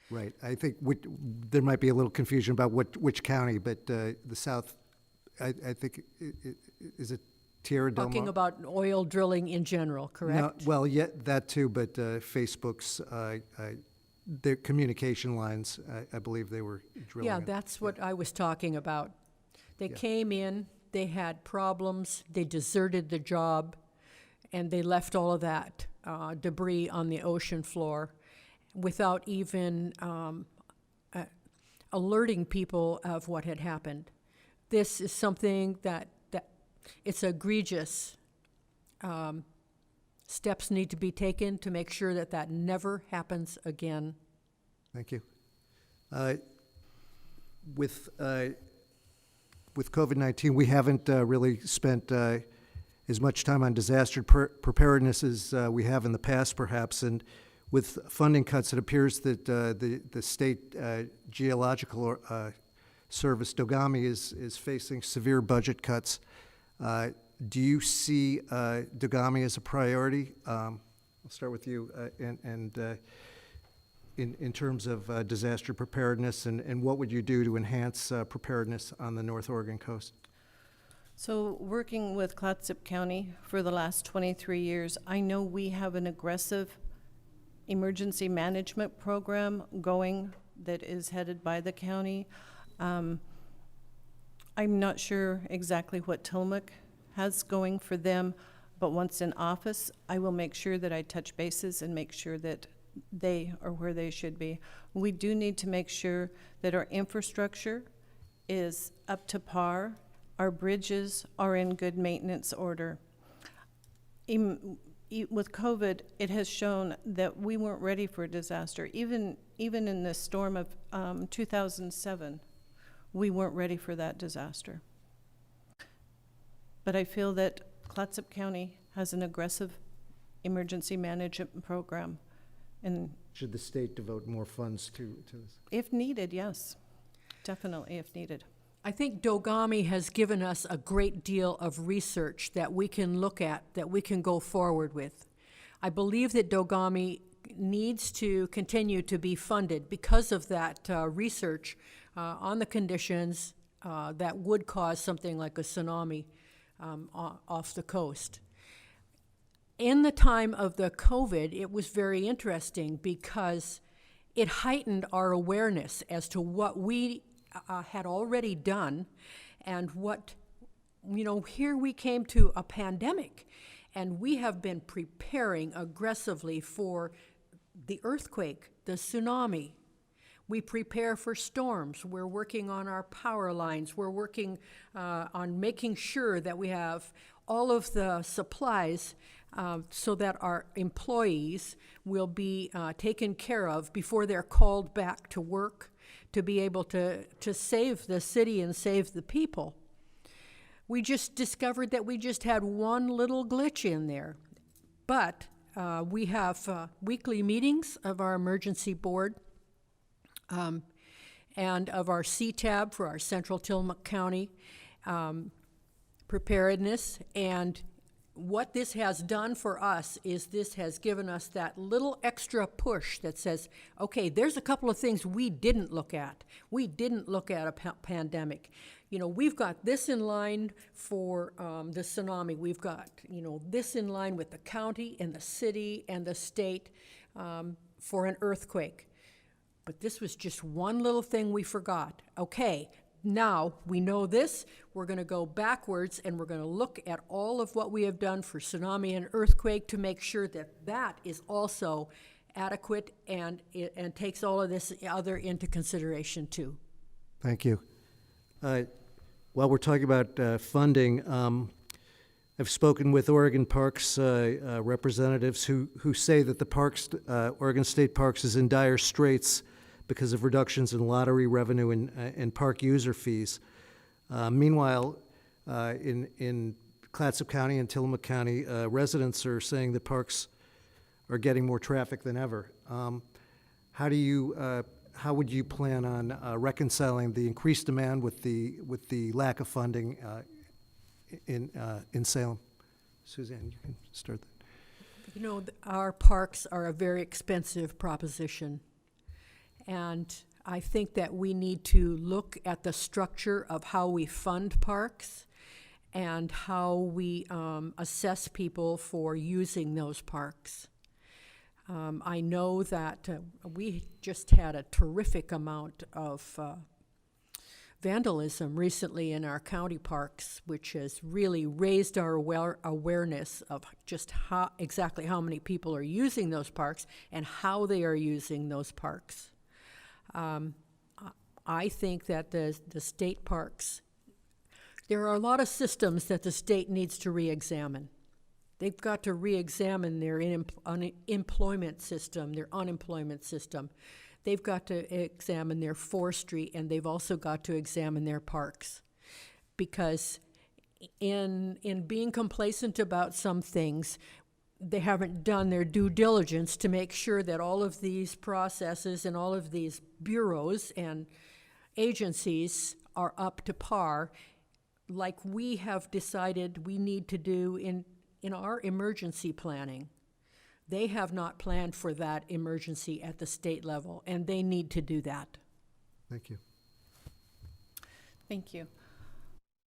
Right. I think there might be a little confusion about which county, but the south, I think, is it Tierra del Mar? Talking about oil drilling in general, correct? No, well, yeah, that too, but Facebook's, their communication lines, I believe they were drilling. Yeah, that's what I was talking about. They came in, they had problems, they deserted the job, and they left all of that debris on the ocean floor without even alerting people of what had happened. This is something that it's egregious. Steps need to be taken to make sure that that never happens again. Thank you. With COVID-19, we haven't really spent as much time on disaster preparedness as we have in the past, perhaps. And with funding cuts, it appears that the state geological service, DOGAMI, is facing severe budget cuts. Do you see DOGAMI as a priority? I'll start with you, in terms of disaster preparedness, and what would you do to enhance preparedness on the North Oregon coast? So working with Clatsop County for the last 23 years, I know we have an aggressive emergency management program going that is headed by the county. I'm not sure exactly what Tillamook has going for them, but once in office, I will make sure that I touch bases and make sure that they are where they should be. We do need to make sure that our infrastructure is up to par. Our bridges are in good maintenance order. With COVID, it has shown that we weren't ready for a disaster. Even in the storm of 2007, we weren't ready for that disaster. But I feel that Clatsop County has an aggressive emergency management program. And Should the state devote more funds to this? if needed, yes, definitely if needed. I think Dogami has given us a great deal of research that we can look at, that we can go forward with. I believe that Dogami needs to continue to be funded because of that research on the conditions that would cause something like a tsunami off the coast. In the time of the COVID, it was very interesting because it heightened our awareness as to what we had already done, and what, here we came to a pandemic, and we have been preparing aggressively for the earthquake, the tsunami. We prepare for storms. We're working on our power lines. We're working on making sure that we have all of the supplies so that our employees will be taken care of before they're called back to work, to be able to save the city and save the people. We just discovered that we just had one little glitch in there. But we have weekly meetings of our emergency board and of our CTAB for our Central Tillamook County preparedness. And what this has done for us is this has given us that little extra push that says, okay, there's a couple of things we didn't look at. We didn't look at a pandemic. We've got this in line for the tsunami. We've got, this in line with the county and the city and the state for an earthquake. But this was just one little thing we forgot. Okay, now we know this. We're going to go backwards and we're going to look at all of what we have done for tsunami and earthquake to make sure that that is also adequate and takes all of this other into consideration too. Thank you. While we're talking about funding, I've spoken with Oregon Parks representatives who say that the parks, Oregon State Parks is in dire straits because of reductions in lottery revenue and park user fees. Meanwhile, in Clatsop County and Tillamook County, residents are saying the parks are getting more traffic than ever. How would you plan on reconciling the increased demand with the lack of funding in Salem? Suzanne, you can start that. Our parks are a very expensive proposition. And I think that we need to look at the structure of how we fund parks and how we assess people for using those parks. I know that we just had a terrific amount of vandalism recently in our county parks, which has really raised our awareness of just exactly how many people are using those parks and how they are using those parks. I think that the state parks, there are a lot of systems that the state needs to re-examine. They've got to re-examine their employment system, their unemployment system. They've got to examine their forestry, and they've also got to examine their parks. Because in being complacent about some things, they haven't done their due diligence to make sure that all of these processes and all of these bureaus and agencies are up to par, like we have decided we need to do in our emergency planning. They have not planned for that emergency at the state level, and they need to do that. Thank you. Thank you.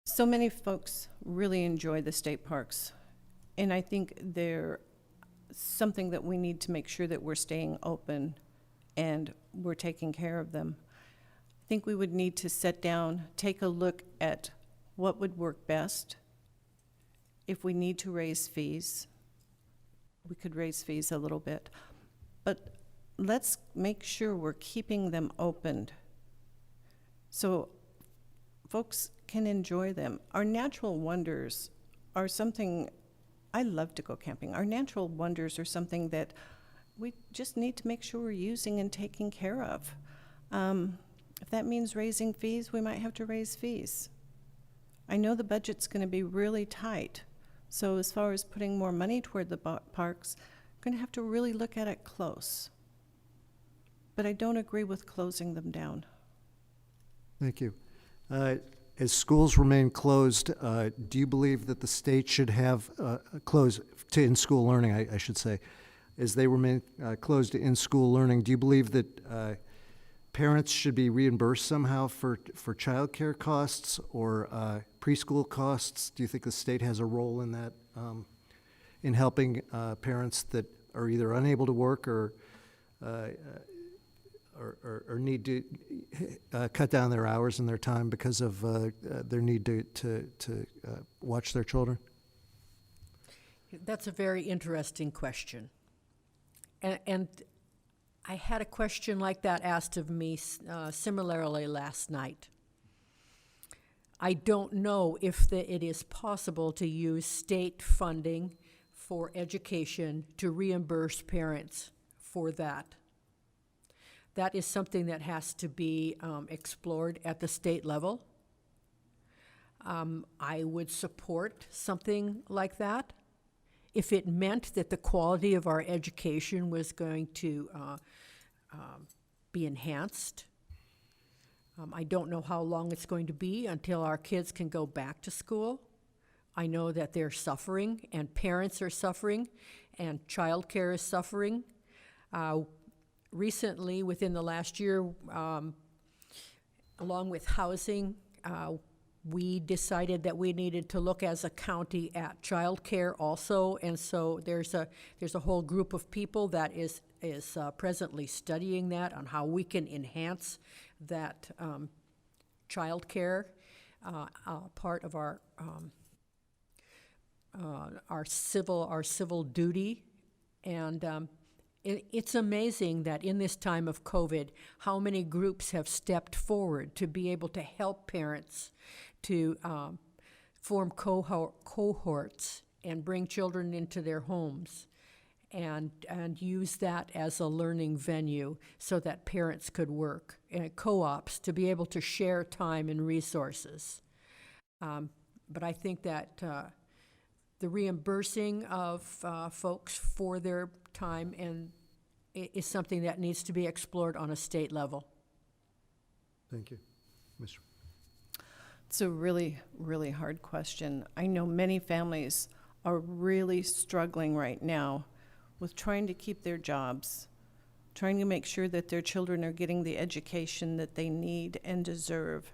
So many folks really enjoy the state parks, and I think they're something that we need to make sure that we're staying open and we're taking care of them. I think we would need to sit down, take a look at what would work best. If we need to raise fees, we could raise fees a little bit, but let's make sure we're keeping them opened so folks can enjoy them. Our natural wonders are something, I love to go camping. Our natural wonders are something that we just need to make sure we're using and taking care of. If that means raising fees, we might have to raise fees. I know the budget's going to be really tight, so as far as putting more money toward the parks, I'm going to have to really look at it close. But I don't agree with closing them down. Thank you. As schools remain closed, do you believe that the state should have closed to in-school learning, I should say, as they remain closed to in-school learning, do you believe that parents should be reimbursed somehow for childcare costs or preschool costs? Do you think the state has a role in that, in helping parents that are either unable to work or need to cut down their hours and their time because of their need to watch their children? That's a very interesting question. And I had a question like that asked of me similarly last night. I don't know if it is possible to use state funding for education to reimburse parents for that. That is something that has to be explored at the state level. I would support something like that if it meant that the quality of our education was going to be enhanced. I don't know how long it's going to be until our kids can go back to school. I know that they're suffering, and parents are suffering, and childcare is suffering. Recently, within the last year, along with housing, we decided that we needed to look as a county at childcare also, and so there's a whole group of people that is presently studying that on how we can enhance that childcare part of our civil duty, and it's amazing that in this time of COVID, how many groups have stepped forward to be able to help parents to form cohorts and bring children into their homes and use that as a learning venue so that parents could work, and co-ops to be able to share time and resources. But I think that the reimbursing of folks for their time and is something that needs to be explored on a state level. Thank you. Mr. It's a really, really hard question. I know many families are really struggling right now with trying to keep their jobs, trying to make sure that their children are getting the education that they need and deserve.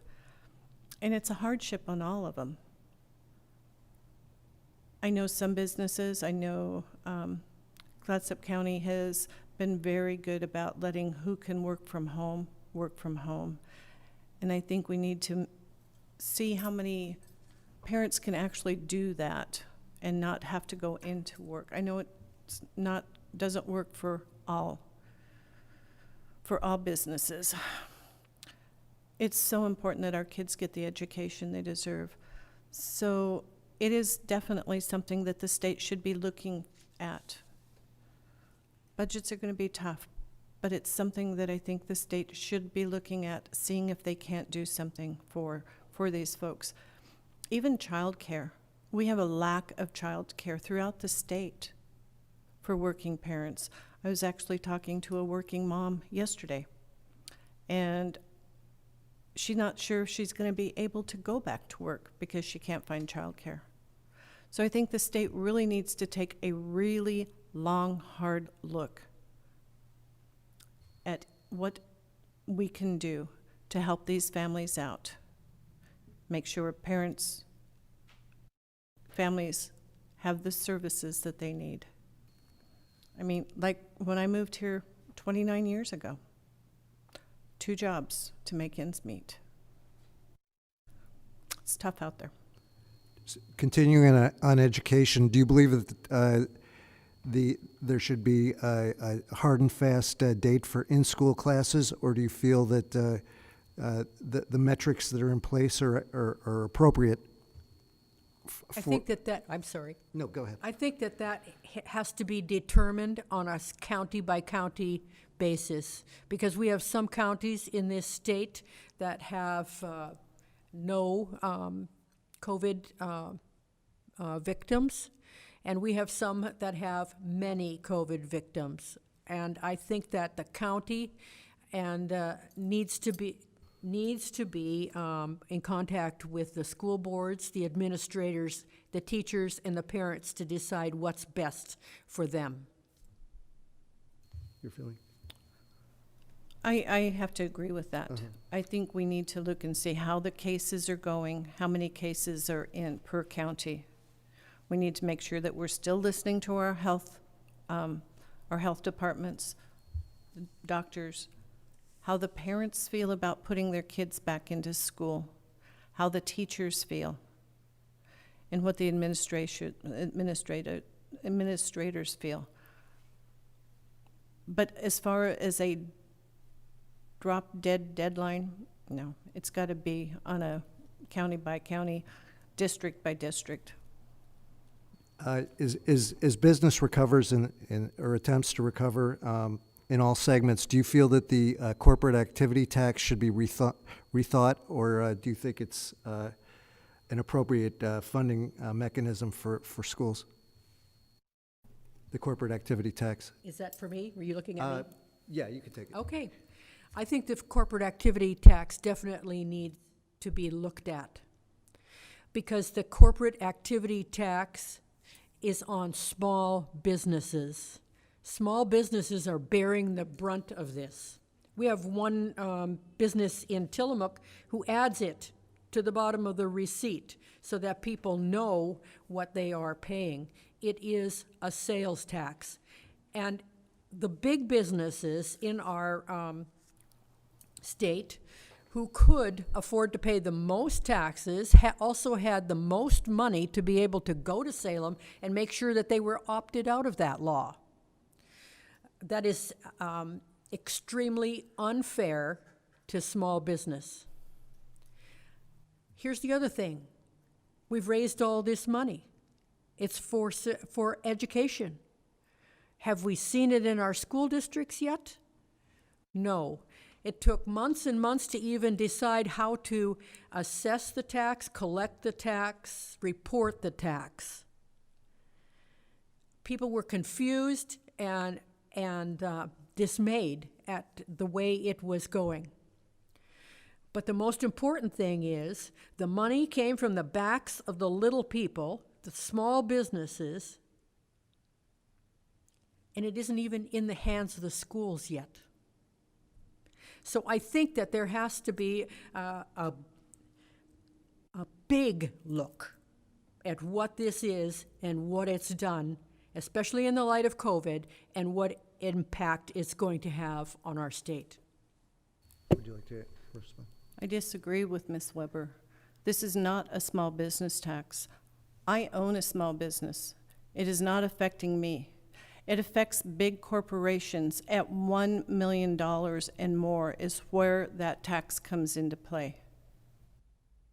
And it's a hardship on all of them. I know some businesses, I know Clatsop County has been very good about letting who can work from home. And I think we need to see how many parents can actually do that and not have to go into work. I know doesn't work for all businesses. It's so important that our kids get the education they deserve. So it is definitely something that the state should be looking at. Budgets are going to be tough, but it's something that I think the state should be looking at, seeing if they can't do something for these folks. Even childcare. We have a lack of childcare throughout the state for working parents. I was actually talking to a working mom yesterday, and she's not sure if she's going to be able to go back to work because she can't find childcare. So I think the state really needs to take a really long, hard look at what we can do to help these families out. Make sure families have the services that they need. I mean, like when I moved here 29 years ago, 2 jobs to make ends meet. It's tough out there. Continuing on education, do you believe that there should be a hard and fast date for in-school classes, or do you feel that the metrics that are in place are appropriate? I think that, I'm sorry. No, go ahead. I think that has to be determined on a county-by-county basis, because we have some counties in this state that have no COVID victims, and we have some that have many COVID victims. And I think that the county needs to be in contact with the school boards, the administrators, the teachers, and the parents to decide what's best for them. Your feeling? I have to agree with that. I think we need to look and see how the cases are going, how many cases are in per county. We need to make sure that we're still listening to our health departments, doctors, how the parents feel about putting their kids back into school, how the teachers feel, and what the administrators feel. But as far as a drop-dead deadline, no. It's got to be on a county-by-county, district-by-district. As business recovers or attempts to recover in all segments, do you feel that the corporate activity tax should be rethought, or do you think it's an appropriate funding mechanism for schools? The corporate activity tax. Is that for me? Were you looking at me? Yeah, you can take it. Okay. I think the corporate activity tax definitely needs to be looked at, because the corporate activity tax is on small businesses. Small businesses are bearing the brunt of this. We have one business in Tillamook who adds it to the bottom of the receipt so that people know what they are paying. It is a sales tax. And the big businesses in our state who could afford to pay the most taxes also had the most money to be able to go to Salem and make sure that they were opted out of that law. That is extremely unfair to small business. Here's the other thing. We've raised all this money. It's for education. Have we seen it in our school districts yet? No. It took months and months to even decide how to assess the tax, collect the tax, report the tax. People were confused and dismayed at the way it was going. But the most important thing is the money came from the backs of the little people, the small businesses, and it isn't even in the hands of the schools yet. So I think that there has to be a big look at what this is and what it's done, especially in the light of COVID, and what impact it's going to have on our state. Would you like to respond? I disagree with Ms. Weber. This is not a small business tax. I own a small business. It is not affecting me. It affects big corporations at $1 million and more is where that tax comes into play.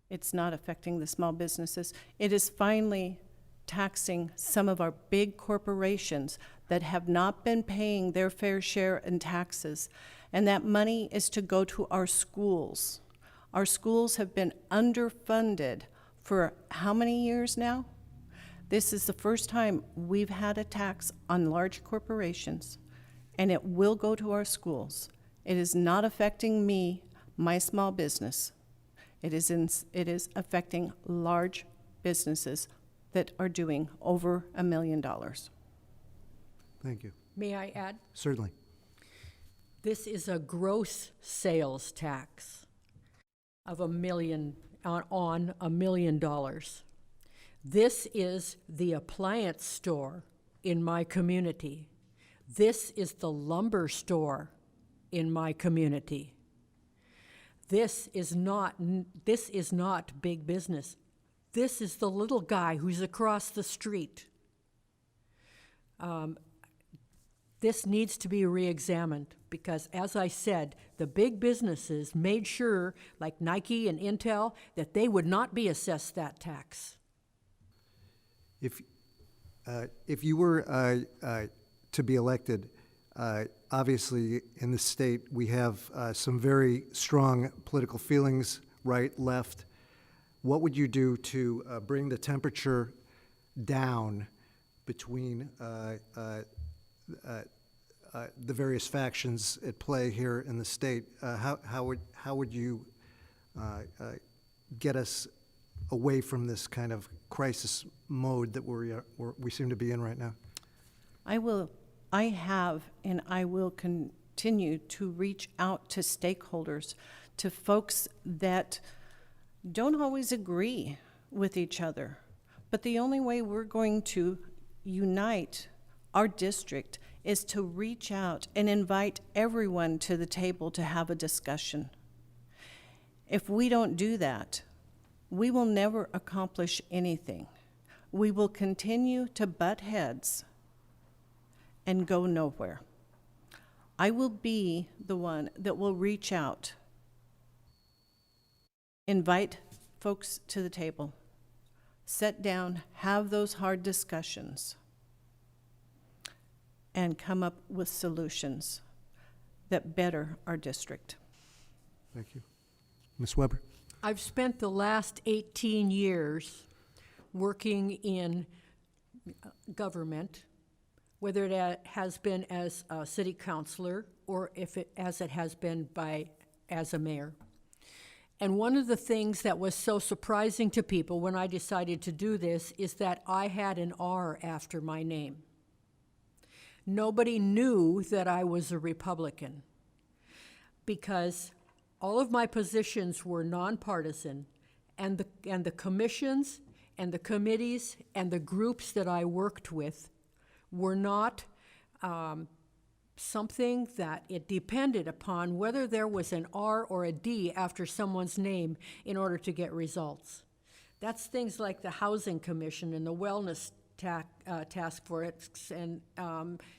It's not affecting the small businesses. It is finally taxing some of our big corporations that have not been paying their fair share in taxes. And that money is to go to our schools. Our schools have been underfunded for how many years now? This is the first time we've had a tax on large corporations, and it will go to our schools. It is not affecting me, my small business. It is affecting large businesses that are doing over $1 million. Thank you. May I add? Certainly. This is a gross sales tax of $1 million, on $1 million. This is the appliance store in my community. This is the lumber store in my community. This is not big business. This is the little guy who's across the street. This needs to be re-examined because, as I said, the big businesses made sure, like Nike and Intel, that they would not be assessed that tax. If you were to be elected, obviously in the state we have some very strong political feelings, right, left. What would you do to bring the temperature down between the various factions at play here in the state? How would you get us away from this kind of crisis mode that we seem to be in right now? I have and I will continue to reach out to stakeholders, to folks that don't always agree with each other. But the only way we're going to unite our district is to reach out and invite everyone to the table to have a discussion. If we don't do that, we will never accomplish anything. We will continue to butt heads and go nowhere. I will be the one that will reach out, invite folks to the table, sit down, have those hard discussions, and come up with solutions that better our district. Thank you. Ms. Weber? I've spent the last 18 years working in government, whether it has been as a city councilor or as it has been as a mayor. And one of the things that was so surprising to people when I decided to do this is that I had an R after my name. Nobody knew that I was a Republican because all of my positions were nonpartisan, and the commissions and the committees and the groups that I worked with were not something that it depended upon whether there was an R or a D after someone's name in order to get results. That's things like the Housing Commission and the Wellness Task Force and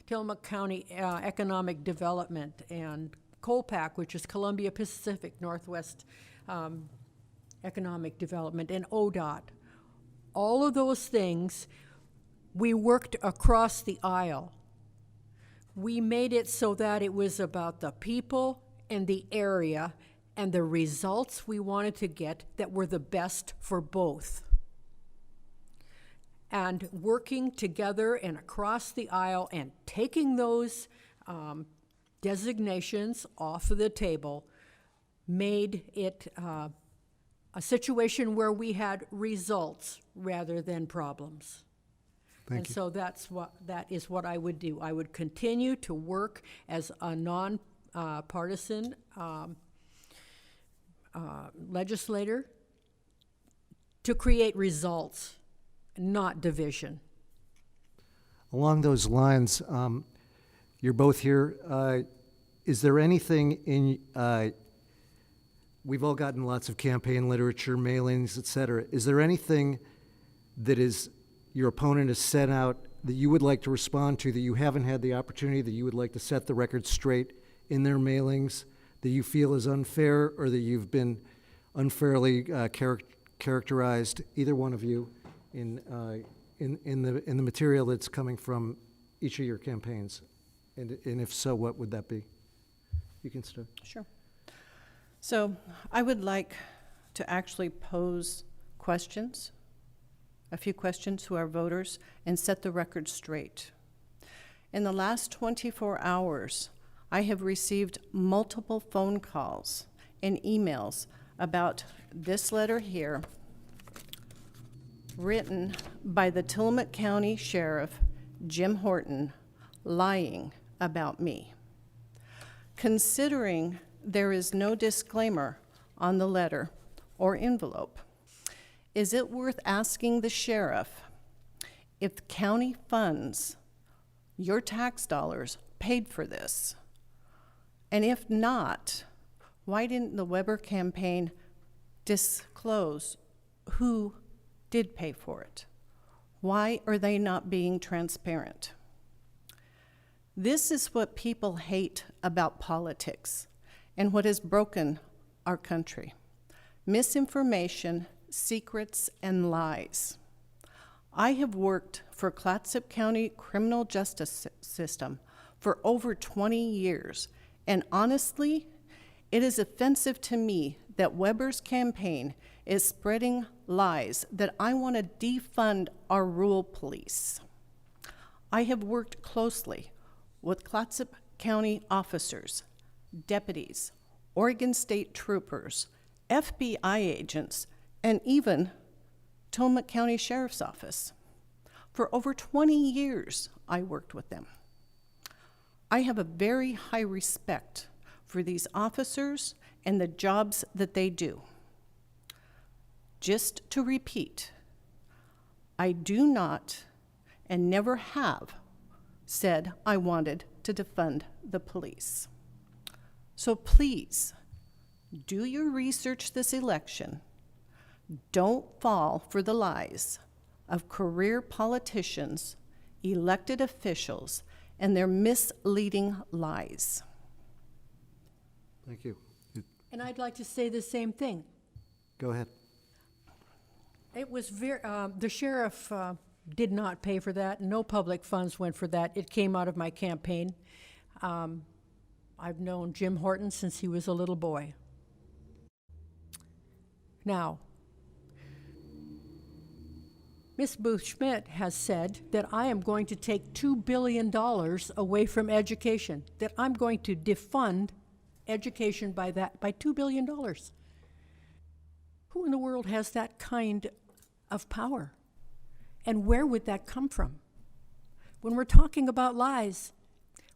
Tillamook County Economic Development and COPAC, which is Columbia Pacific Northwest Economic Development, and ODOT. All of those things, we worked across the aisle. We made it so that it was about the people and the area and the results we wanted to get that were the best for both. And working together and across the aisle and taking those designations off of the table made it a situation where we had results rather than problems. Thank you. So that is what I would do. I would continue to work as a non-partisan legislator to create results, not division. Along those lines, you're both here. Is there anything in, we've all gotten lots of campaign literature, mailings, et cetera. Is there anything that is your opponent has set out that you would like to respond to, that you haven't had the opportunity, that you would like to set the record straight in their mailings, that you feel is unfair or that you've been unfairly characterized, either one of you, in the material that's coming from each of your campaigns? And if so, what would that be? You can start. Sure. So I would like to actually pose questions, a few questions to our voters, and set the record straight. In the last 24 hours, I have received multiple phone calls and emails about this letter here, written by the Tillamook County Sheriff, Jim Horton, lying about me. Considering there is no disclaimer on the letter or envelope, is it worth asking the sheriff if the county funds, your tax dollars, paid for this? And if not, why didn't the Weber campaign disclose who did pay for it? Why are they not being transparent? This is what people hate about politics and what has broken our country: misinformation, secrets, and lies. I have worked for Clatsop County criminal justice system for over 20 years, and honestly, it is offensive to me that Weber's campaign is spreading lies that I want to defund our rural police. I have worked closely with Clatsop County officers, deputies, Oregon State troopers, FBI agents, and even Tillamook County Sheriff's Office. For over 20 years, I worked with them. I have a very high respect for these officers and the jobs that they do. Just to repeat, I do not and never have said I wanted to defund the police. So please, do your research this election. Don't fall for the lies of career politicians, elected officials, and their misleading lies. Thank you. And I'd like to say the same thing. Go ahead. It was the sheriff did not pay for that. No public funds went for that. It came out of my campaign. I've known Jim Horton since he was a little boy. Now, Ms. Booth Schmidt has said that I am going to take $2 billion away from education, that I'm going to defund education by $2 billion. Who in the world has that kind of power? And where would that come from? When we're talking about lies,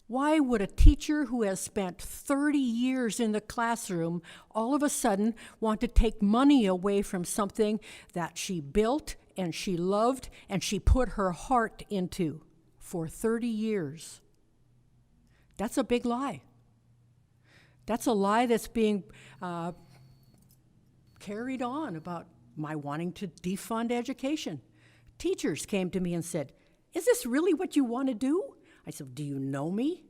why would a teacher who has spent 30 years in the classroom all of a sudden want to take money away from something that she built and she loved and she put her heart into for 30 years? That's a big lie. That's a lie that's being carried on about my wanting to defund education. Teachers came to me and said, "Is this really what you want to do?" I said, "Do you know me?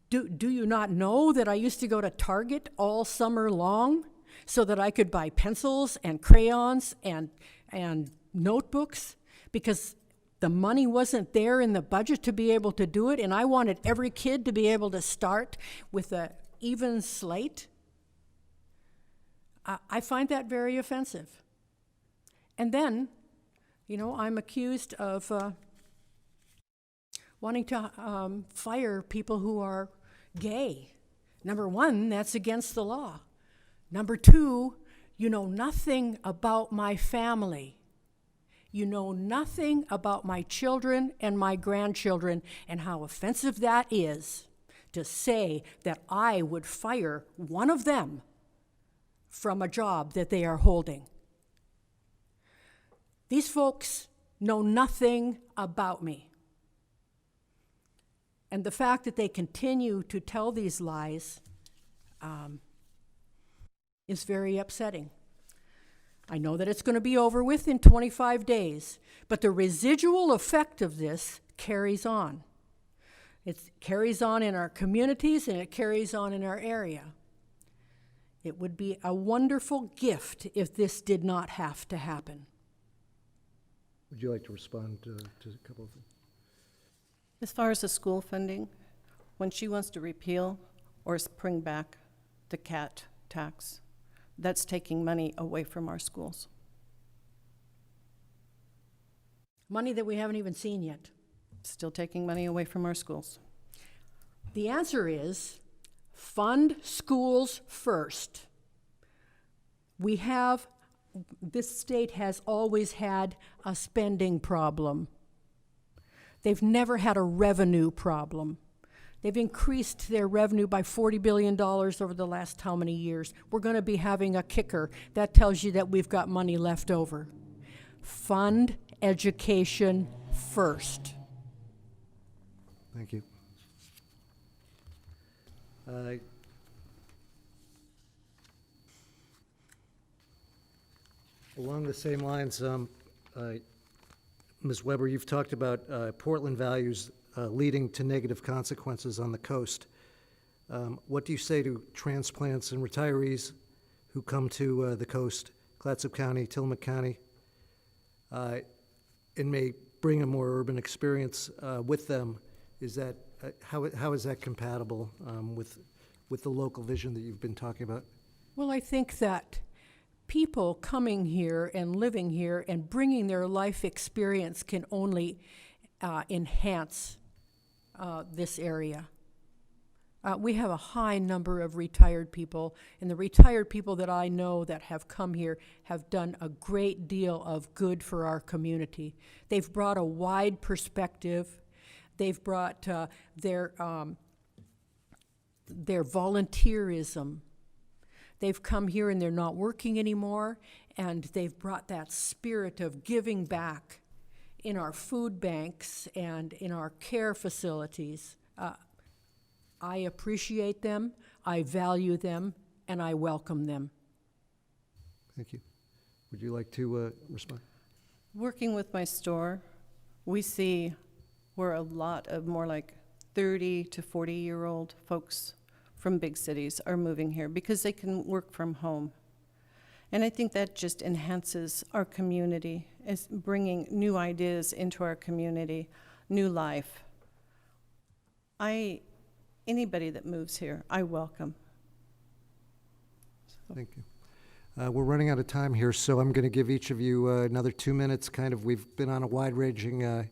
Do you not know that I used to go to Target all summer long so that I could buy pencils and crayons and notebooks? Because the money wasn't there in the budget to be able to do it, and I wanted every kid to be able to start with an even slate." I find that very offensive. And then, I'm accused of wanting to fire people who are gay. Number one, that's against the law. Number two, you know nothing about my family. You know nothing about my children and my grandchildren, and how offensive that is to say that I would fire one of them from a job that they are holding. These folks know nothing about me. And the fact that they continue to tell these lies is very upsetting. I know that it's going to be over with in 25 days, but the residual effect of this carries on. It carries on in our communities, and it carries on in our area. It would be a wonderful gift if this did not have to happen. Would you like to respond to a couple of things? As far as the school funding, when she wants to repeal or bring back the CAT tax, that's taking money away from our schools. Money that we haven't even seen yet. Still taking money away from our schools. The answer is fund schools first. This state has always had a spending problem. They've never had a revenue problem. They've increased their revenue by $40 billion over the last how many years. We're going to be having a kicker. That tells you that we've got money left over. Fund education first. Thank you. Along the same lines, Ms. Weber, you've talked about Portland values leading to negative consequences on the coast. What do you say to transplants and retirees who come to the coast, Clatsop County, Tillamook County, and may bring a more urban experience with them? Is that how is that compatible with the local vision that you've been talking about? Well, I think that people coming here and living here and bringing their life experience can only enhance this area. We have a high number of retired people, and the retired people that I know that have come here have done a great deal of good for our community. They've brought a wide perspective. They've brought their volunteerism. They've come here and they're not working anymore, and they've brought that spirit of giving back in our food banks and in our care facilities. I appreciate them, I value them, and I welcome them. Thank you. Would you like to respond? Working with my store, we see where a lot of more like 30 to 40-year-old folks from big cities are moving here because they can work from home. And I think that just enhances our community, is bringing new ideas into our community, new life. Anybody that moves here, I welcome. Thank you. We're running out of time here, so I'm going to give each of you another 2 minutes. We've been on a wide-ranging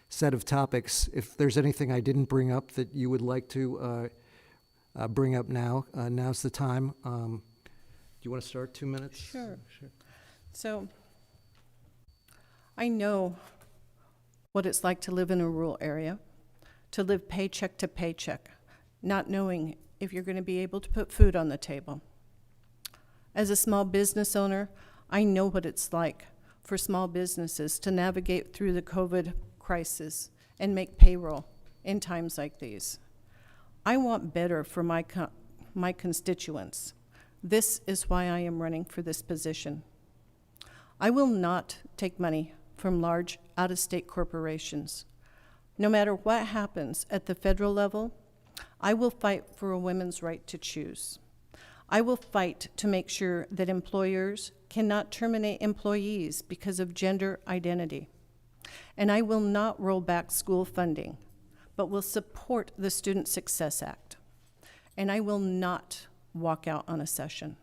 set of topics. If there's anything I didn't bring up that you would like to bring up now, now's the time. Do you want to start? 2 minutes? Sure. So, I know what it's like to live in a rural area, to live paycheck to paycheck, not knowing if you're going to be able to put food on the table. As a small business owner, I know what it's like for small businesses to navigate through the COVID crisis and make payroll in times like these. I want better for my constituents. This is why I am running for this position. I will not take money from large out-of-state corporations. No matter what happens at the federal level, I will fight for a woman's right to choose. I will fight to make sure that employers cannot terminate employees because of gender identity. And I will not roll back school funding, but will support the Student Success Act. And I will not walk out on a session.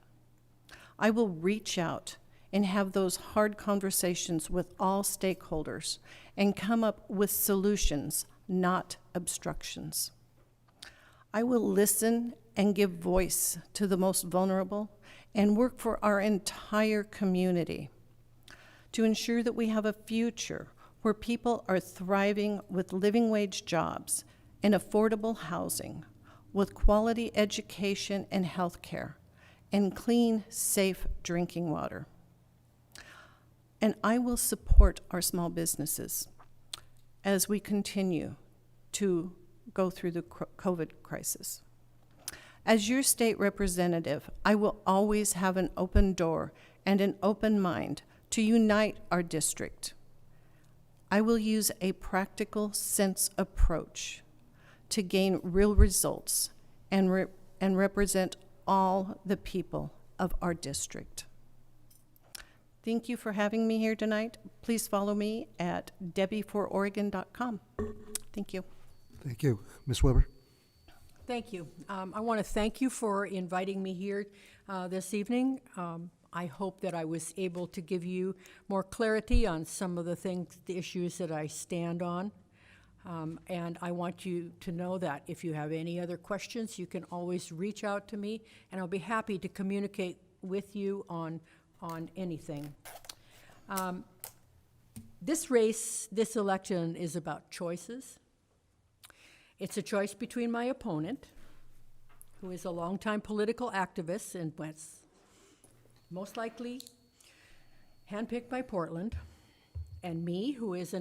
I will reach out and have those hard conversations with all stakeholders and come up with solutions, not obstructions. I will listen and give voice to the most vulnerable and work for our entire community to ensure that we have a future where people are thriving with living wage jobs and affordable housing, with quality education and health care, and clean, safe drinking water. And I will support our small businesses as we continue to go through the COVID crisis. As your state representative, I will always have an open door and an open mind to unite our district. I will use a practical sense approach to gain real results and represent all the people of our district. Thank you for having me here tonight. Please follow me at debbiefororegon.com. Thank you. Thank you. Ms. Weber? Thank you. I want to thank you for inviting me here this evening. I hope that I was able to give you more clarity on some of the issues that I stand on. And I want you to know that if you have any other questions, you can always reach out to me, and I'll be happy to communicate with you on anything. This race, this election is about choices. It's a choice between my opponent, who is a longtime political activist and was most likely handpicked by Portland, and me, who is a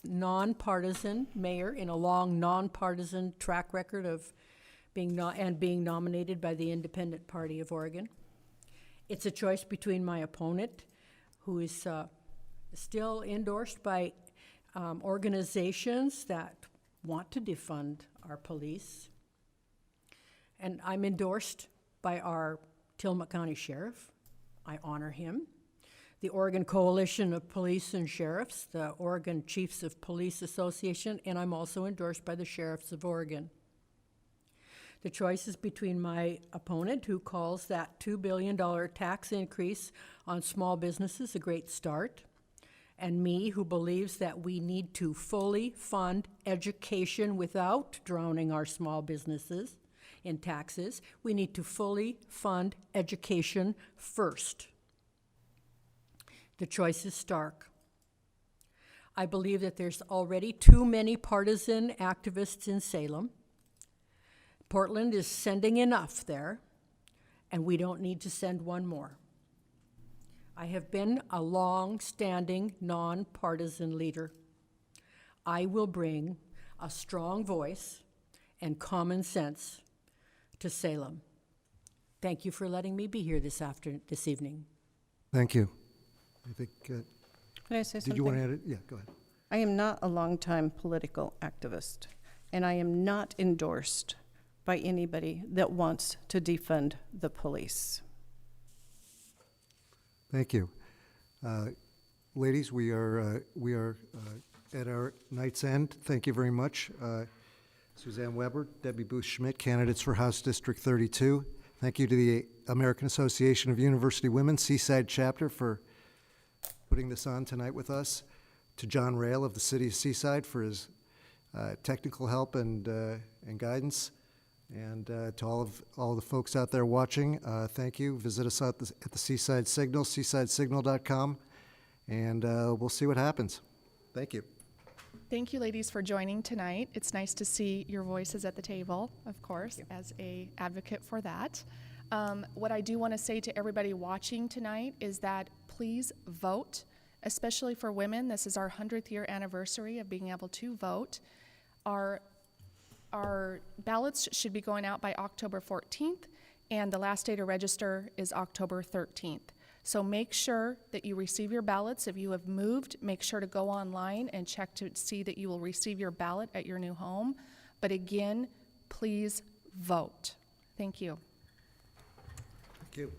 nonpartisan mayor in a long nonpartisan track record of being nominated by the Independent Party of Oregon. It's a choice between my opponent, who is still endorsed by organizations that want to defund our police, and I'm endorsed by our Tillamook County Sheriff. I honor him. The Oregon Coalition of Police and Sheriffs, the Oregon Chiefs of Police Association, and I'm also endorsed by the Sheriffs of Oregon. The choice is between my opponent, who calls that $2 billion tax increase on small businesses a great start, and me, who believes that we need to fully fund education without drowning our small businesses in taxes. We need to fully fund education first. The choice is stark. I believe that there's already too many partisan activists in Salem. Portland is sending enough there, and we don't need to send one more. I have been a long-standing, nonpartisan leader. I will bring a strong voice and common sense to Salem. Thank you for letting me be here this evening. Thank you. I think, Can I say something? did you want to add it? Yeah, go ahead. I am not a longtime political activist, and I am not endorsed by anybody that wants to defund the police. Thank you. Ladies, we are at our night's end. Thank you very much. Suzanne Weber, Debbie Booth-Schmidt, candidates for House District 32. Thank you to the American Association of University Women, Seaside Chapter, for putting this on tonight with us. To John Rail of the City of Seaside for his technical help and guidance. And to all the folks out there watching, thank you. Visit us at the Seaside Signal, seasidesignal.com, and we'll see what happens. Thank you. Thank you, ladies, for joining tonight. It's nice to see your voices at the table, of course, as a advocate for that. What I do want to say to everybody watching tonight is that please vote, especially for women. This is our 100th year anniversary of being able to vote. Our ballots should be going out by October 14th, and the last day to register is October 13th. So make sure that you receive your ballots. If you have moved, make sure to go online and check to see that you will receive your ballot at your new home. But again, please vote. Thank you. Thank you.